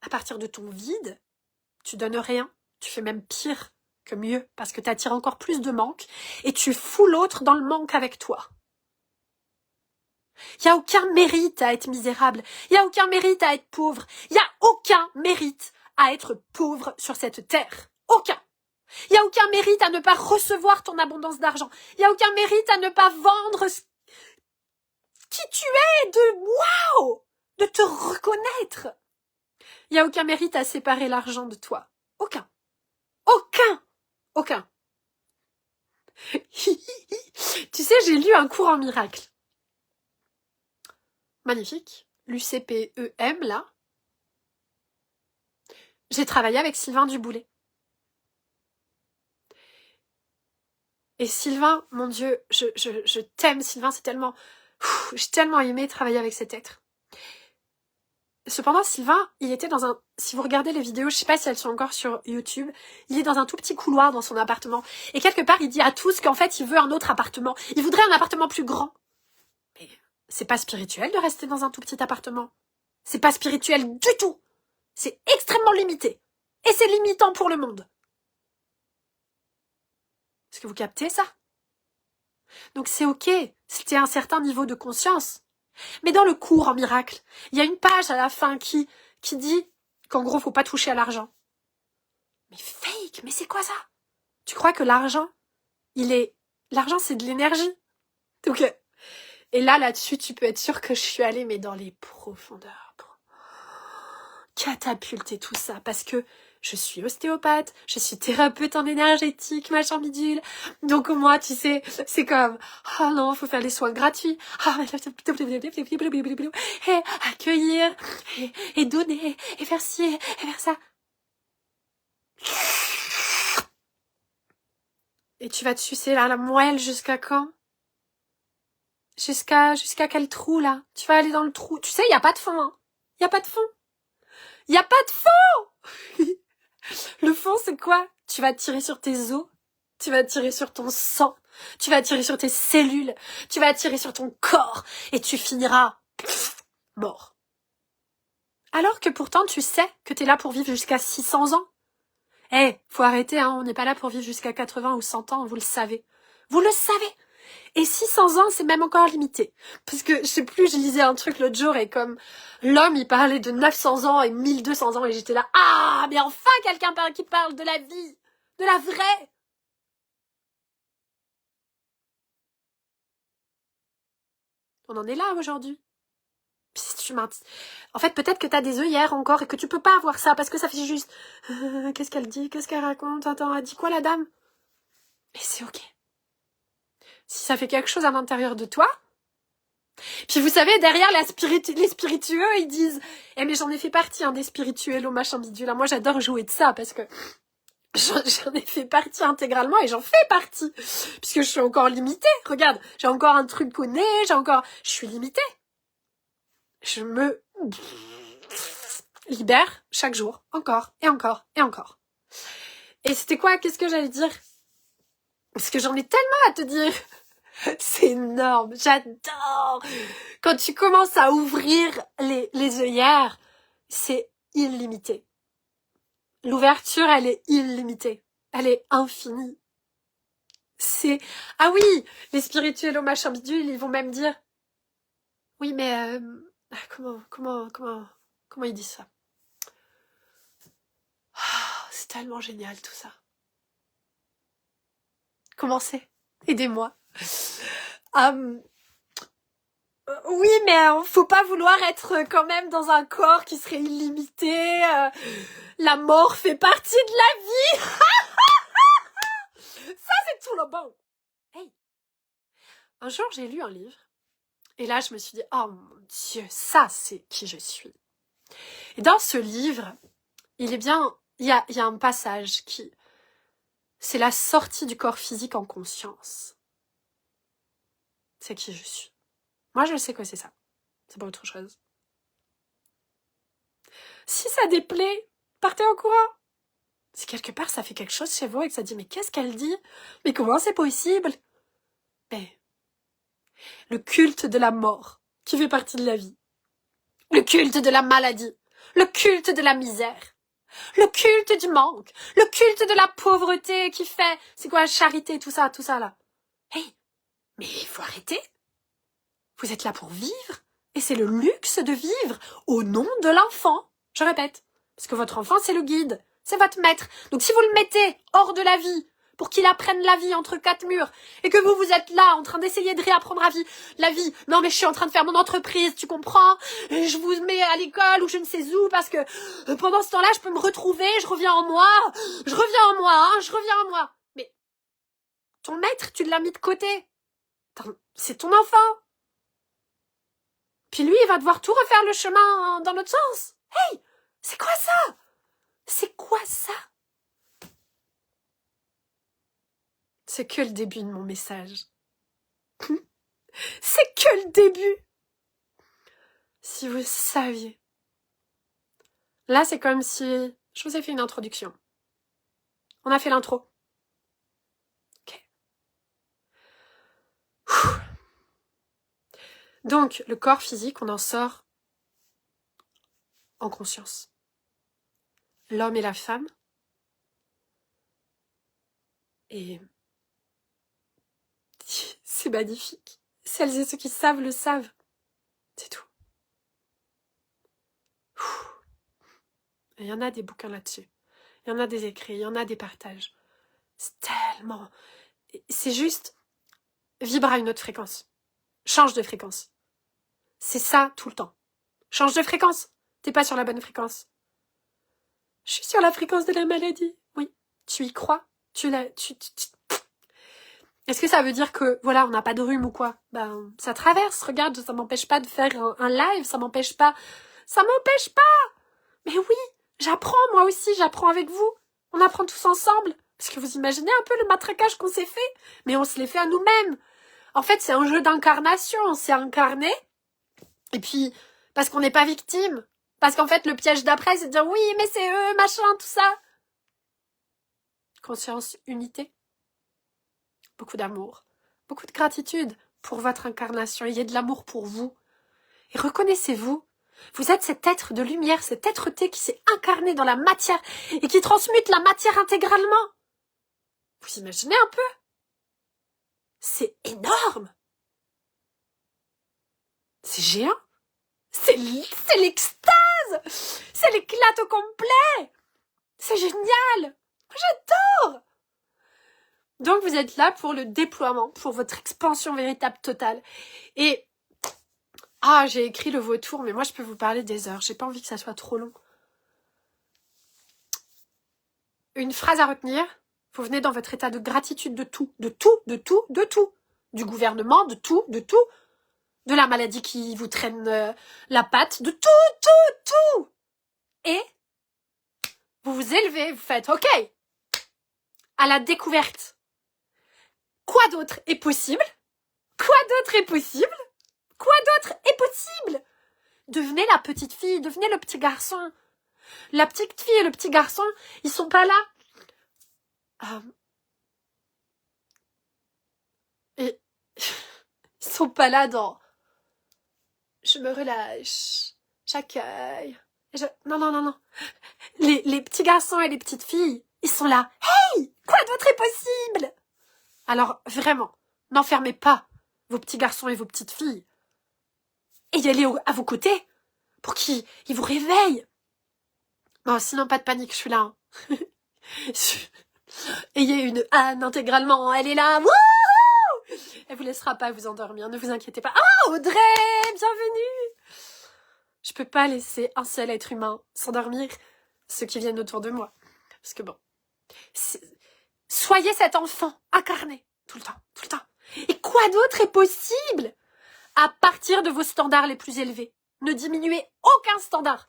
A: à partir de ton vide, tu donnes rien. Tu fais même pire que mieux, parce que tu attires encore plus de manque, et tu fous l'autre dans le manque avec toi. Il n'y a aucun mérite à être misérable. Il n'y a aucun mérite à être pauvre. Il n'y a aucun mérite à être pauvre sur cette terre. Aucun. Il n'y a aucun mérite à ne pas recevoir ton abondance d'argent. Il n'y a aucun mérite à ne pas vendre qui tu es, de te reconnaître. Il n'y a aucun mérite à séparer l'argent de toi. Aucun. Aucun. Aucun. Tu sais, j'ai lu un cours en miracle. Magnifique. L'UCPEM, là. J'ai travaillé avec Sylvain Duboulet. Et Sylvain, mon Dieu, je t'aime, Sylvain, c'est tellement... J'ai tellement aimé travailler avec cet être. Cependant, Sylvain, il était dans un... Si vous regardez les vidéos, je sais pas si elles sont encore sur YouTube, il est dans un tout petit couloir dans son appartement. Et quelque part, il dit à tous qu'en fait, il veut un autre appartement. Il voudrait un appartement plus grand. Mais c'est pas spirituel de rester dans un tout petit appartement. C'est pas spirituel du tout. C'est extrêmement limité. Et c'est limitant pour le monde. Est-ce que vous captez ça? Donc c'est ok, c'était un certain niveau de conscience. Mais dans le cours en miracle, il y a une page à la fin qui dit qu'en gros, faut pas toucher à l'argent. Mais fake, mais c'est quoi ça? Tu crois que l'argent, l'argent c'est de l'énergie. Donc, et là-dessus, tu peux être sûr que je suis allée, mais dans les profondeurs, pour catapulter tout ça. Parce que je suis ostéopathe, je suis thérapeute en énergétique, machin bidule. Donc moi, tu sais, c'est comme, oh non, faut faire les soins gratuits. Et accueillir, et donner, et faire ci, et faire ça. Et tu vas te sucer là, la moelle jusqu'à quand? Jusqu'à quel trou, là? Tu vas aller dans le trou. Tu sais, il n'y a pas de fond, hein. Il n'y a pas de fond. Il n'y a pas de fond! Le fond, c'est quoi? Tu vas tirer sur tes os. Tu vas tirer sur ton sang. Tu vas tirer sur tes cellules. Tu vas tirer sur ton corps. Et tu finiras mort. Alors que pourtant, tu sais que t'es là pour vivre jusqu'à 600 ans. Faut arrêter, hein. On n'est pas là pour vivre jusqu'à 80 ou 100 ans, vous le savez. Vous le savez! Et 600 ans, c'est même encore limité. Parce que, je sais plus, je lisais un truc l'autre jour et comme l'homme, il parlait de 900 ans et 1200 ans et j'étais là, ah, mais enfin quelqu'un qui parle de la vie, de la vraie. On en est là aujourd'hui. En fait, peut-être que t'as des œillères encore et que tu peux pas avoir ça parce que ça fait juste, qu'est-ce qu'elle dit, qu'est-ce qu'elle raconte, attends, elle dit quoi la dame? Et c'est ok. Si ça fait quelque chose à l'intérieur de toi. Puis vous savez, derrière les spiritueux, ils disent mais j'en ai fait partie, hein, des spirituels au machin bidule. Moi, j'adore jouer de ça parce que j'en ai fait partie intégralement et j'en fais partie. Puisque je suis encore limitée. Regarde, j'ai encore un truc au nez, je suis limitée. Je me libère chaque jour. Encore, et encore, et encore. Et c'était quoi? Qu'est-ce que j'allais dire? Parce que j'en ai tellement à te dire. C'est énorme, j'adore. Quand tu commences à ouvrir les œillères, c'est illimité. L'ouverture, elle est illimitée. Elle est infinie. Ah oui, les spirituels au machin bidule, ils vont même dire, oui, mais, comment ils disent ça? C'est tellement génial, tout ça. Comment c'est? Aidez-moi. Oui, mais faut pas vouloir être quand même dans un corps qui serait illimité. La mort fait partie de la vie. Ça, c'est tout le bon. Hey. Un jour, j'ai lu un livre. Et là, je me suis dit, oh mon Dieu, ça, c'est qui je suis. Et dans ce livre, il y a un passage c'est la sortie du corps physique en conscience. C'est qui je suis. Moi, je sais que c'est ça. C'est pas autre chose. Si ça déplaît, partez en courant. Si quelque part ça fait quelque chose chez vous et que ça dit mais qu'est-ce qu'elle dit? Mais comment c'est possible? Mais le culte de la mort qui fait partie de la vie. Le culte de la maladie. Le culte de la misère. Le culte du manque. Le culte de la pauvreté qui fait, c'est quoi, charité, tout ça là. Mais il faut arrêter. Vous êtes là pour vivre. Et c'est le luxe de vivre au nom de l'enfant. Je répète. Parce que votre enfant, c'est le guide. C'est votre maître. Donc si vous le mettez hors de la vie, pour qu'il apprenne la vie entre quatre murs, et que vous êtes là en train d'essayer de réapprendre la vie, non mais je suis en train de faire mon entreprise, tu comprends? Et je vous mets à l'école ou je ne sais où, parce que pendant ce temps-là, je peux me retrouver, je reviens en moi, je reviens en moi. Mais ton maître, tu l'as mis de côté. C'est ton enfant. Puis lui, il va devoir tout refaire le chemin dans l'autre sens. Hey, c'est quoi ça? C'est quoi ça? C'est que le début de mon message. C'est que le début. Si vous saviez. Là, c'est comme si je vous ai fait une introduction. On a fait l'intro. Ok. Donc, le corps physique, on en sort en conscience. L'homme et la femme. Et c'est magnifique. Celles et ceux qui savent le savent. C'est tout. Il y en a des bouquins là-dessus. Il y en a des écrits, il y en a des partages. C'est tellement... C'est juste... Vibre à une autre fréquence. Change de fréquence. C'est ça tout le temps. Change de fréquence. T'es pas sur la bonne fréquence. Je suis sur la fréquence de la maladie. Oui, tu y crois? Est-ce que ça veut dire que, voilà, on n'a pas de rhume ou quoi? Ben, ça traverse, regarde, ça m'empêche pas de faire un live, ça m'empêche pas. Ça m'empêche pas! Mais oui, j'apprends, moi aussi, j'apprends avec vous. On apprend tous ensemble. Parce que vous imaginez un peu le matraquage qu'on s'est fait? Mais on se l'est fait à nous-mêmes. En fait, c'est un jeu d'incarnation, on s'est incarné. Et puis, parce qu'on n'est pas victime. Parce qu'en fait, le piège d'après, c'est de dire, oui, mais c'est eux, machin, tout ça. Conscience, unité. Beaucoup d'amour. Beaucoup de gratitude pour votre incarnation. Ayez de l'amour pour vous. Et reconnaissez-vous. Vous êtes cet être de lumière, cet être-té qui s'est incarné dans la matière et qui transmute la matière intégralement. Vous imaginez un peu? C'est énorme. C'est géant. C'est l'extase. C'est l'éclat au complet. C'est génial. J'adore. Donc vous êtes là pour le déploiement, pour votre expansion véritable totale. Et j'ai écrit le vautour, mais moi je peux vous parler des heures. J'ai pas envie que ça soit trop long. Une phrase à retenir. Vous venez dans votre état de gratitude de tout, de tout, de tout, de tout. Du gouvernement, de tout, de tout. De la maladie qui vous traîne la patte, de tout, tout, tout. Et vous vous élevez, vous faites OK. À la découverte. Quoi d'autre est possible? Quoi d'autre est possible? Quoi d'autre est possible? Devenez la petite fille, devenez le petit garçon. La petite fille et le petit garçon, ils sont pas là. Et ils sont pas là dans je me relâche, j'accueille. Non. Les petits garçons et les petites filles, ils sont là. Hey! Quoi d'autre est possible? Alors, vraiment, n'enfermez pas vos petits garçons et vos petites filles. Et y aller à vos côtés pour qu'ils vous réveillent. Bon, sinon, pas de panique, je suis là. Hein. Ayez une Anne intégralement, elle est là. Wouhou! Elle vous laissera pas vous endormir, ne vous inquiétez pas. Ah, Audrey, bienvenue! Je peux pas laisser un seul être humain s'endormir, ceux qui viennent autour de moi. Parce que bon, soyez cet enfant incarné, tout le temps. Et quoi d'autre est possible à partir de vos standards les plus élevés? Ne diminuez aucun standard.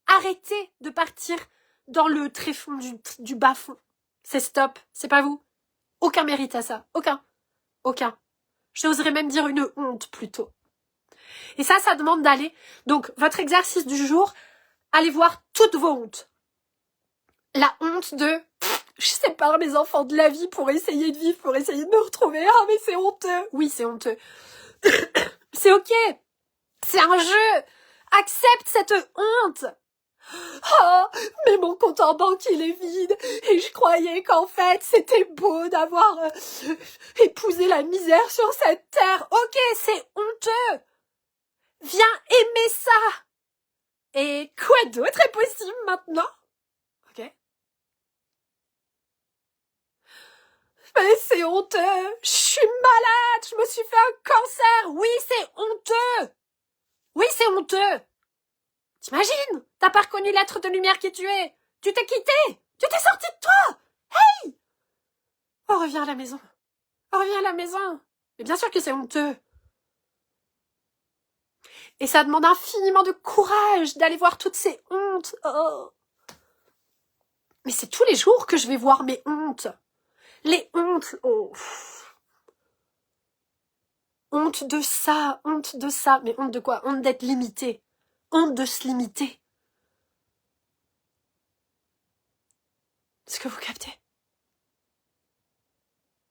A: Arrêtez de partir dans le tréfond du bas-fond. C'est stop, c'est pas vous. Aucun mérite à ça, aucun. J'oserais même dire une honte plutôt. Et ça demande d'aller, donc votre exercice du jour, allez voir toutes vos hontes. La honte de, je sépare mes enfants de la vie pour essayer de vivre, pour essayer de me retrouver. Ah mais c'est honteux. Oui, c'est honteux. C'est ok. C'est un jeu. Accepte cette honte. Oh, mais mon compte en banque il est vide et je croyais qu'en fait c'était beau d'avoir épousé la misère sur cette terre. Ok, c'est honteux. Viens aimer ça. Et quoi d'autre est possible maintenant? Ok. Mais c'est honteux. Je suis malade. Je me suis fait un cancer. Oui, c'est honteux. Oui, c'est honteux. T'imagines? T'as pas reconnu l'être de lumière qui tu es. Tu t'es quitté. Tu t'es sorti de toi. Hey! Oh, reviens à la maison. Oh, reviens à la maison. Mais bien sûr que c'est honteux. Et ça demande infiniment de courage d'aller voir toutes ces hontes. Oh. Mais c'est tous les jours que je vais voir mes hontes. Les hontes. Oh. Honte de ça. Mais honte de quoi? Honte d'être limité. Honte de se limiter. Est-ce que vous captez?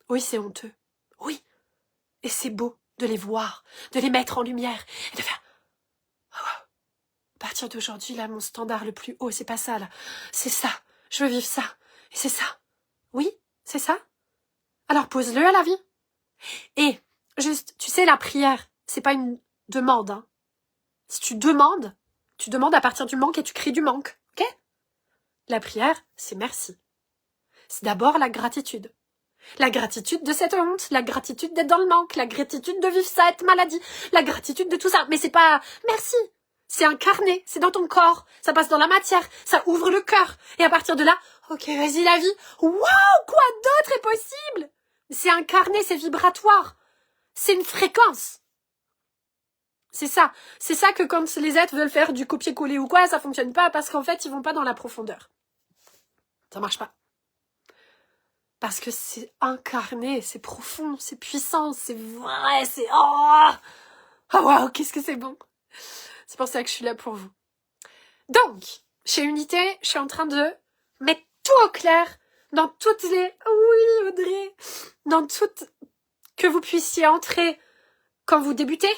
A: Oui, c'est honteux. Oui. Et c'est beau de les voir, de les mettre en lumière et de faire... Oh, à partir d'aujourd'hui, là, mon standard le plus haut, c'est pas ça, là. C'est ça. Je veux vivre ça. Et c'est ça. Oui, c'est ça. Alors pose-le à la vie. Et juste, tu sais, la prière, c'est pas une demande. Hein. Si tu demandes à partir du manque et tu crées du manque. Ok? La prière, c'est merci. C'est d'abord la gratitude. La gratitude de cette honte, la gratitude d'être dans le manque, la gratitude de vivre cette maladie, la gratitude de tout ça. Mais c'est pas merci. C'est incarné, c'est dans ton corps, ça passe dans la matière, ça ouvre le cœur. Et à partir de là, ok, vas-y la vie, waouh, quoi d'autre est possible? C'est incarné, c'est vibratoire, c'est une fréquence. C'est ça que quand les êtres veulent faire du copier-coller ou quoi, ça fonctionne pas parce qu'en fait, ils vont pas dans la profondeur. Ça marche pas. Parce que c'est incarné, c'est profond, c'est puissant, c'est vrai, c'est... Oh waouh, qu'est-ce que c'est bon. C'est pour ça que je suis là pour vous. Donc, chez Unité, je suis en train de mettre tout au clair dans toutes les... Oui, Audrey. Dans toutes... Que vous puissiez entrer quand vous débutez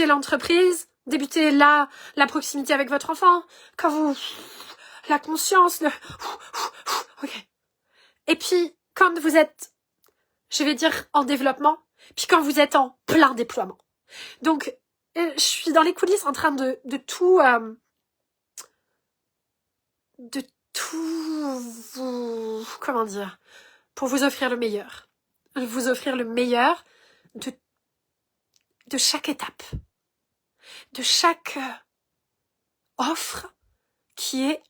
A: l'entreprise, débuter la proximité avec votre enfant, quand vous... La conscience, le... Ok. Et puis, quand vous êtes, je vais dire, en développement, puis quand vous êtes en plein déploiement. Donc, je suis dans les coulisses en train de tout vous, comment dire, pour vous offrir le meilleur. Vous offrir le meilleur de chaque étape. De chaque offre qui est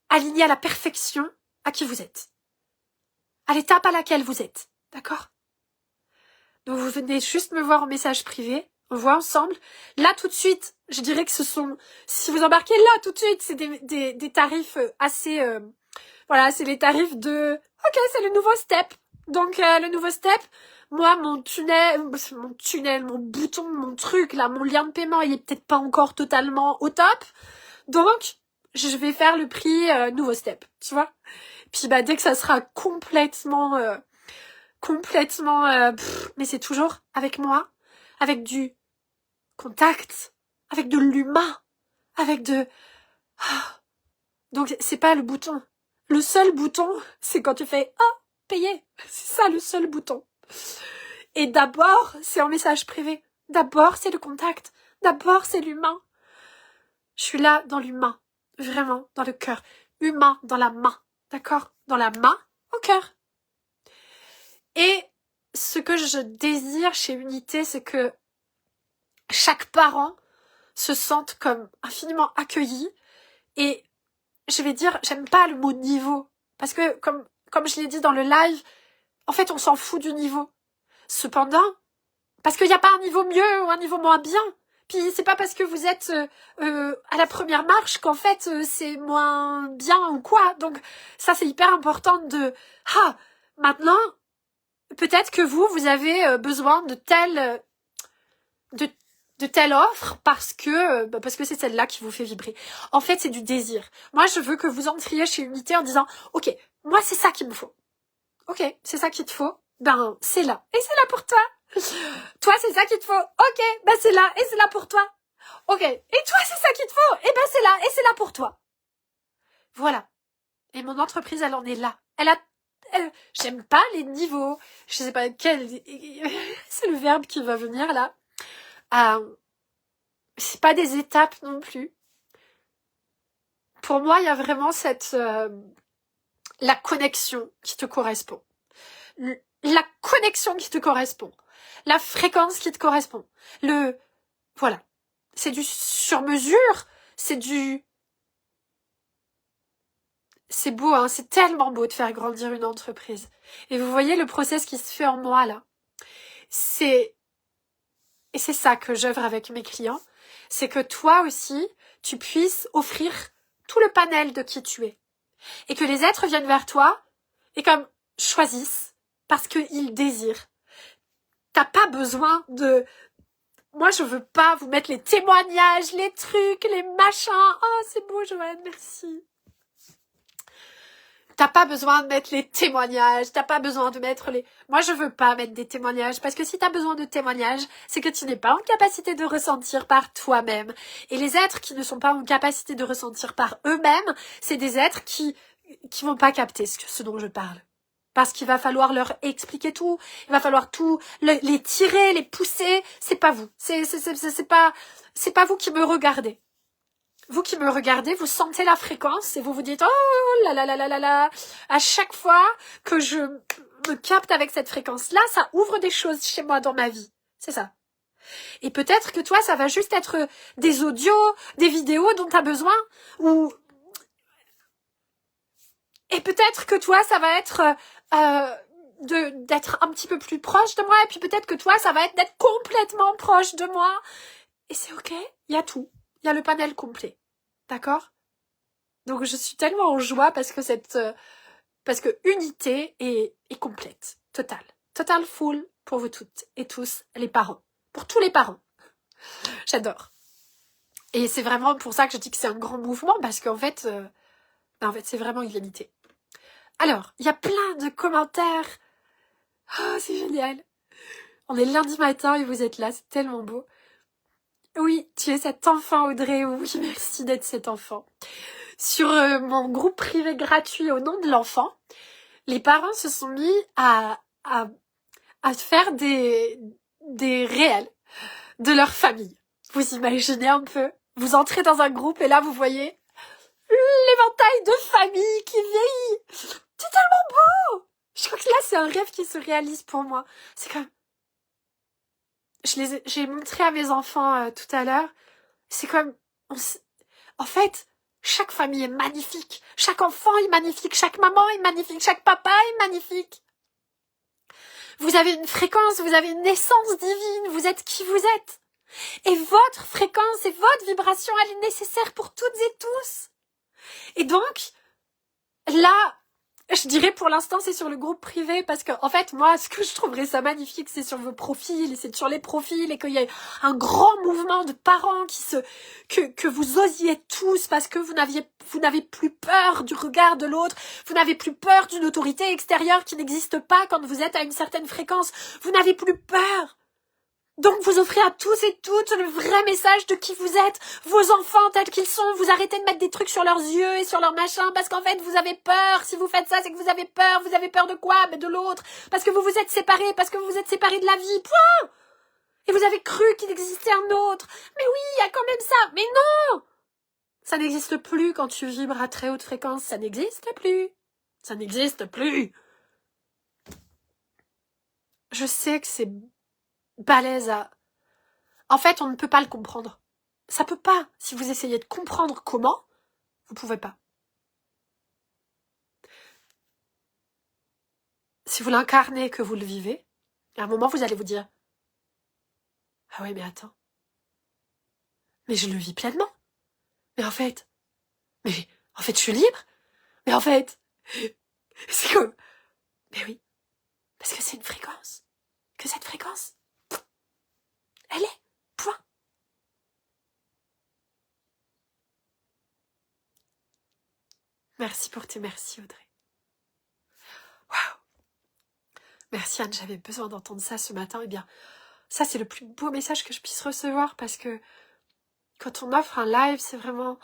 A: alignée à la perfection à qui vous êtes. À l'étape à laquelle vous êtes. D'accord? Donc vous venez juste me voir en message privé. On voit ensemble. Là, tout de suite, je dirais que ce sont... Si vous embarquez là, tout de suite, c'est des tarifs assez... voilà, c'est les tarifs de... Ok, c'est le nouveau step. Donc, le nouveau step, moi, mon bouton, mon truc, là, mon lien de paiement, il est peut-être pas encore totalement au top. Donc, je vais faire le prix nouveau step, tu vois. Puis, dès que ça sera complètement... mais c'est toujours avec moi, avec du contact, avec de l'humain, avec de... Donc, c'est pas le bouton. Le seul bouton, c'est quand tu fais « Oh, payer !» C'est ça le seul bouton. Et d'abord, c'est en message privé. D'abord, c'est le contact. D'abord, c'est l'humain. Je suis là dans l'humain. Vraiment, dans le cœur. Humain, dans la main. D'accord? Dans la main, au cœur. Et ce que je désire chez Unité, c'est que chaque parent se sente comme infiniment accueilli. Et je vais dire, j'aime pas le mot niveau. Parce que, comme je l'ai dit dans le live, en fait, on s'en fout du niveau. Cependant, parce qu'il n'y a pas un niveau mieux ou un niveau moins bien. Puis c'est pas parce que vous êtes à la première marche qu'en fait c'est moins bien ou quoi. Donc ça c'est hyper important de... maintenant, peut-être que vous avez besoin de telle offre parce que c'est celle-là qui vous fait vibrer. En fait, c'est du désir. Moi, je veux que vous entriez chez Unité en disant « Ok, moi, c'est ça qu'il me faut. Ok, c'est ça qu'il te faut. C'est là. Et c'est là pour toi. Toi, c'est ça qu'il te faut. Ok, c'est là. Et c'est là pour toi. Ok, et toi, c'est ça qu'il te faut. Et c'est là. Et c'est là pour toi. » Voilà. Et mon entreprise, elle en est là. J'aime pas les niveaux. Je sais pas quel... C'est le verbe qui va venir, là. C'est pas des étapes non plus. Pour moi, il y a vraiment la connexion qui te correspond. La connexion qui te correspond. La fréquence qui te correspond. Voilà. C'est du sur-mesure. C'est beau, hein. C'est tellement beau de faire grandir une entreprise. Et vous voyez le process qui se fait en moi, là. Et c'est ça que j'œuvre avec mes clients. C'est que toi aussi, tu puisses offrir tout le panel de qui tu es. Et que les êtres viennent vers toi et comme choisissent parce qu'ils désirent. T'as pas besoin de... Moi, je veux pas vous mettre les témoignages, les trucs, les machins. Oh, c'est beau, Joanne, merci. T'as pas besoin de mettre les témoignages, t'as pas besoin de mettre les... Moi, je veux pas mettre des témoignages, parce que si t'as besoin de témoignages, c'est que tu n'es pas en capacité de ressentir par toi-même. Et les êtres qui ne sont pas en capacité de ressentir par eux-mêmes, c'est des êtres qui vont pas capter ce dont je parle. Parce qu'il va falloir leur expliquer tout, il va falloir tout, les tirer, les pousser, c'est pas vous. C'est pas vous qui me regardez. Vous qui me regardez, vous sentez la fréquence et vous vous dites « Oh là là là là là là !» À chaque fois que je me capte avec cette fréquence-là, ça ouvre des choses chez moi dans ma vie. C'est ça. Et peut-être que toi, ça va juste être des audios, des vidéos dont tu as besoin, et peut-être que toi, ça va être d'être un petit peu plus proche de moi, et puis peut-être que toi, ça va être d'être complètement proche de moi. Et c'est ok, il y a tout. Il y a le panel complet. D'accord? Donc je suis tellement en joie parce que unité est complète. Totale. Total full pour vous toutes et tous, les parents. Pour tous les parents. J'adore. Et c'est vraiment pour ça que je dis que c'est un grand mouvement, parce qu'en fait, c'est vraiment illimité. Alors, il y a plein de commentaires. Oh, c'est génial. On est lundi matin et vous êtes là, c'est tellement beau. Oui, tu es cet enfant, Audrey. Oui, merci d'être cet enfant. Sur mon groupe privé gratuit au nom de l'enfant, les parents se sont mis à faire des réels de leur famille. Vous imaginez un peu? Vous entrez dans un groupe et là vous voyez l'éventail de famille qui vieillit. C'est tellement beau! Je crois que là c'est un rêve qui se réalise pour moi. C'est comme... J'ai montré à mes enfants tout à l'heure. C'est comme... En fait, chaque famille est magnifique. Chaque enfant est magnifique. Chaque maman est magnifique. Chaque papa est magnifique. Vous avez une fréquence, vous avez une essence divine. Vous êtes qui vous êtes. Et votre fréquence et votre vibration, elle est nécessaire pour toutes et tous. Et donc, là, je dirais pour l'instant c'est sur le groupe privé, parce que en fait moi ce que je trouverais ça magnifique c'est sur vos profils, et c'est sur les profils, et qu'il y ait un grand mouvement de parents que vous osiez tous, parce que vous n'avez plus peur du regard de l'autre, vous n'avez plus peur d'une autorité extérieure qui n'existe pas quand vous êtes à une certaine fréquence, vous n'avez plus peur. Donc vous offrez à tous et toutes le vrai message de qui vous êtes, vos enfants tels qu'ils sont. Vous arrêtez de mettre des trucs sur leurs yeux et sur leurs machins, parce qu'en fait vous avez peur. Si vous faites ça, c'est que vous avez peur. Vous avez peur de quoi? Mais de l'autre. Parce que vous vous êtes séparés, parce que vous vous êtes séparés de la vie. Point. Et vous avez cru qu'il existait un autre. Mais oui, il y a quand même ça. Mais non! Ça n'existe plus quand tu vibres à très haute fréquence. Ça n'existe plus. Ça n'existe plus. Je sais que c'est balèze à... En fait, on ne peut pas le comprendre. Ça peut pas. Si vous essayez de comprendre comment, vous pouvez pas. Si vous l'incarnez, que vous le vivez, à un moment, vous allez vous dire « Ah ouais, mais attends. Mais je le vis pleinement. Mais en fait, je suis libre. Mais en fait, c'est comme... Mais oui, parce que c'est une fréquence. Que cette fréquence, elle est. Point. Merci pour tes merci, Audrey. Waouh. Merci Anne, j'avais besoin d'entendre ça ce matin. Eh bien, ça c'est le plus beau message que je puisse recevoir, parce que quand on offre un live, c'est vraiment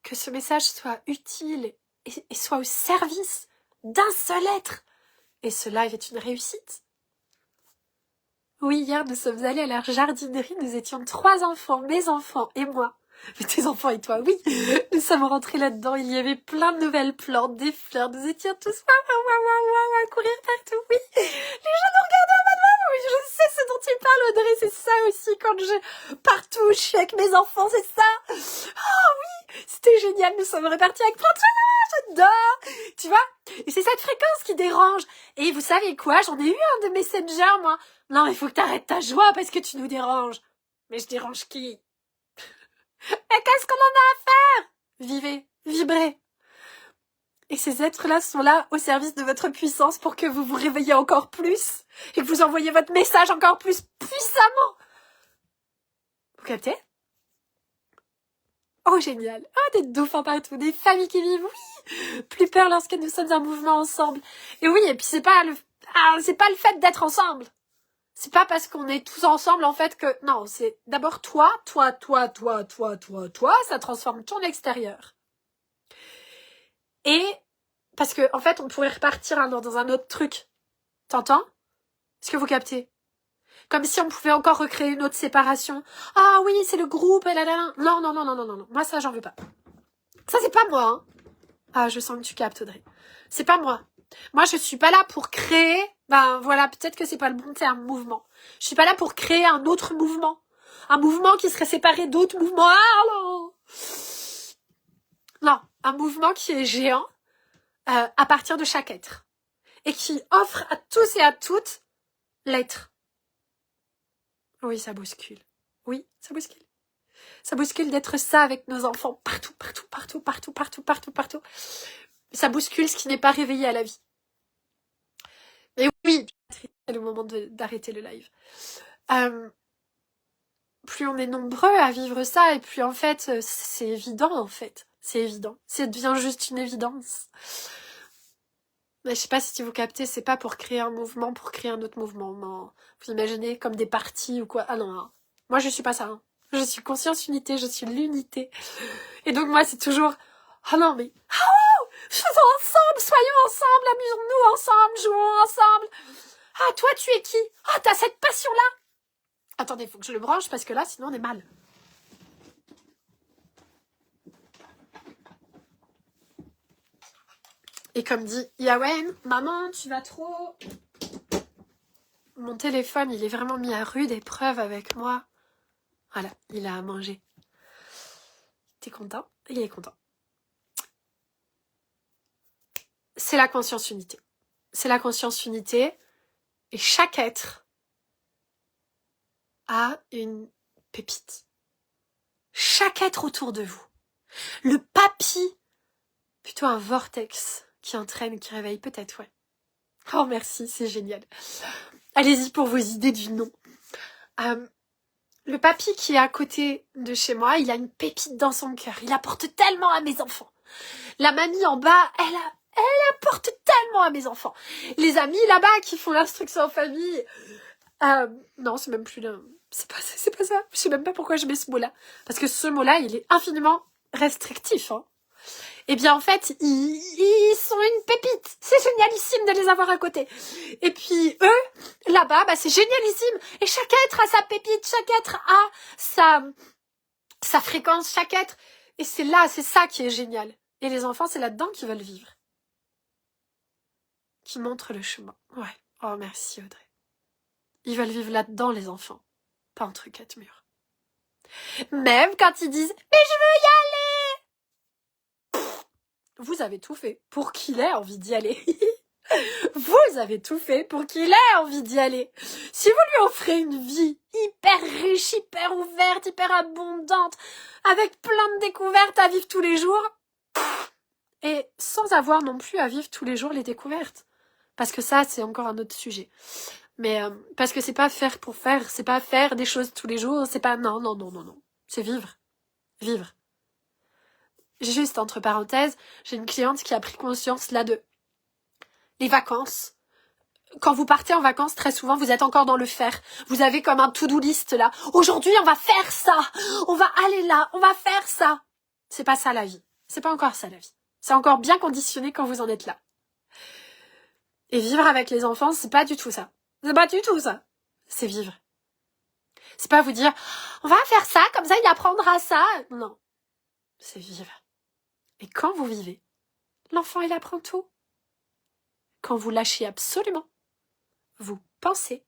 A: que ce message soit utile et soit au service d'un seul être. Et ce live est une réussite. Oui, hier nous sommes allés à la jardinerie, nous étions 3 enfants, mes enfants et moi. Mais tes enfants et toi, oui. Nous sommes rentrés là-dedans, il y avait plein de nouvelles plantes, des fleurs, nous étions tous à courir partout, oui. Les gens nous regardaient en mode, oui, je sais ce dont tu parles, Audrey, c'est ça aussi, partout où je suis avec mes enfants, c'est ça. Oh oui, c'était génial, nous sommes repartis avec plein de choses, j'adore. Tu vois, et c'est cette fréquence qui dérange. Et vous savez quoi, j'en ai eu un de Messenger, moi. Non, il faut que t'arrêtes ta joie parce que tu nous déranges. Mais je dérange qui? Mais qu'est-ce qu'on en a à faire? Vivez, vibrez. Et ces êtres-là sont là au service de votre puissance pour que vous vous réveillez encore plus et que vous envoyez votre message encore plus puissamment. Vous captez? Oh, génial. Ah, des dauphins partout, des familles qui vivent, oui. Plus peur lorsque nous sommes un mouvement ensemble. Et oui, et puis c'est pas le fait d'être ensemble. C'est pas parce qu'on est tous ensemble, en fait, que... Non, c'est d'abord toi, ça transforme ton extérieur. Et parce que, en fait, on pourrait repartir dans un autre truc. T'entends? Est-ce que vous captez? Comme si on pouvait encore recréer une autre séparation. Ah oui, c'est le groupe, et là. Non. Moi, ça, j'en veux pas. Ça, c'est pas moi, hein. Ah, je sens que tu captes, Audrey. C'est pas moi. Moi, je suis pas là pour créer Ben voilà, peut-être que c'est pas le bon terme, mouvement. Je suis pas là pour créer un autre mouvement. Un mouvement qui serait séparé d'autres mouvements. Ah non! Non, un mouvement qui est géant à partir de chaque être. Et qui offre à tous et à toutes l'être. Oui, ça bouscule. Oui, ça bouscule. Ça bouscule d'être ça avec nos enfants partout, partout, partout, partout, partout, partout, partout. Ça bouscule ce qui n'est pas réveillé à la vie. Et oui, c'est le moment d'arrêter le live. Plus on est nombreux à vivre ça, et plus en fait, c'est évident en fait. C'est évident. Ça devient juste une évidence. Mais je sais pas si vous captez, c'est pas pour créer un mouvement, pour créer un autre mouvement. Non. Vous imaginez comme des partis ou quoi. Ah non, hein. Moi je suis pas ça. Hein. Je suis conscience unité, je suis l'unité. Et donc moi c'est toujours, ah non mais, oh, faisons ensemble, soyons ensemble, amusons-nous ensemble, jouons ensemble. Ah toi tu es qui? Ah t'as cette passion-là? Attendez, faut que je le branche parce que là sinon on est mal. Et comme dit Yawen, maman tu vas trop... Mon téléphone il est vraiment mis à rude épreuve avec moi. Voilà, il a à manger. T'es content? Il est content. C'est la conscience unité. C'est la conscience unité. Et chaque être a une pépite. Chaque être autour de vous. Le papy, plutôt un vortex qui entraîne, qui réveille, peut-être, ouais. Oh merci, c'est génial. Allez-y pour vos idées du nom. Le papy qui est à côté de chez moi, il a une pépite dans son cœur. Il apporte tellement à mes enfants. La mamie en bas, elle apporte tellement à mes enfants. Les amis là-bas qui font l'instruction en famille. Non, c'est même plus là. C'est pas ça. Je sais même pas pourquoi je mets ce mot-là. Parce que ce mot-là, il est infiniment restrictif. Hein. Eh bien, en fait, ils sont une pépite. C'est génialissime de les avoir à côté. Et puis, eux, là-bas, bah, c'est génialissime. Et chaque être a sa pépite. Chaque être a sa fréquence. Chaque être. Et c'est ça qui est génial. Et les enfants, c'est là-dedans qu'ils veulent vivre. Qui montrent le chemin. Ouais. Oh, merci Audrey. Ils veulent vivre là-dedans, les enfants. Pas entre quatre murs. Même quand ils disent « Mais je veux y aller !» Vous avez tout fait pour qu'il ait envie d'y aller. Vous avez tout fait pour qu'il ait envie d'y aller. Si vous lui offrez une vie hyper riche, hyper ouverte, hyper abondante, avec plein de découvertes à vivre tous les jours, et sans avoir non plus à vivre tous les jours les découvertes. Parce que ça, c'est encore un autre sujet. Mais parce que c'est pas faire pour faire, c'est pas faire des choses tous les jours, c'est pas... Non. C'est vivre. Vivre. Juste entre parenthèses, j'ai une cliente qui a pris conscience là de les vacances. Quand vous partez en vacances, très souvent, vous êtes encore dans le faire. Vous avez comme un to-do list là. Aujourd'hui, on va faire ça. On va aller là. On va faire ça. C'est pas ça la vie. C'est pas encore ça la vie. C'est encore bien conditionné quand vous en êtes là. Et vivre avec les enfants, c'est pas du tout ça. C'est pas du tout ça. C'est vivre. C'est pas vous dire, on va faire ça, comme ça il apprendra ça. Non. C'est vivre. Et quand vous vivez, l'enfant il apprend tout. Quand vous lâchez absolument, vous pensez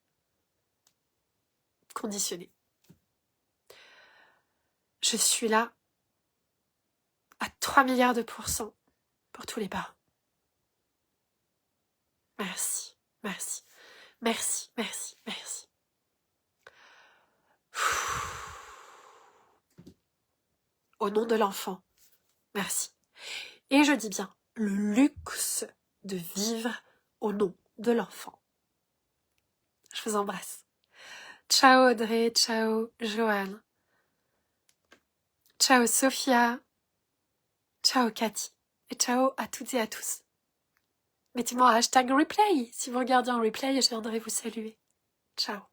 A: conditionner. Je suis là à 3 milliards de % pour tous les parents. Merci, merci, merci, merci, merci. Au nom de l'enfant, merci. Et je dis bien le luxe de vivre au nom de l'enfant. Je vous embrasse. Ciao Audrey, ciao Joanne. Ciao Sophia. Ciao Cathy. Et ciao à toutes et à tous. Mettez-moi un hashtag replay. Si vous regardez en replay, je viendrai vous saluer. Ciao.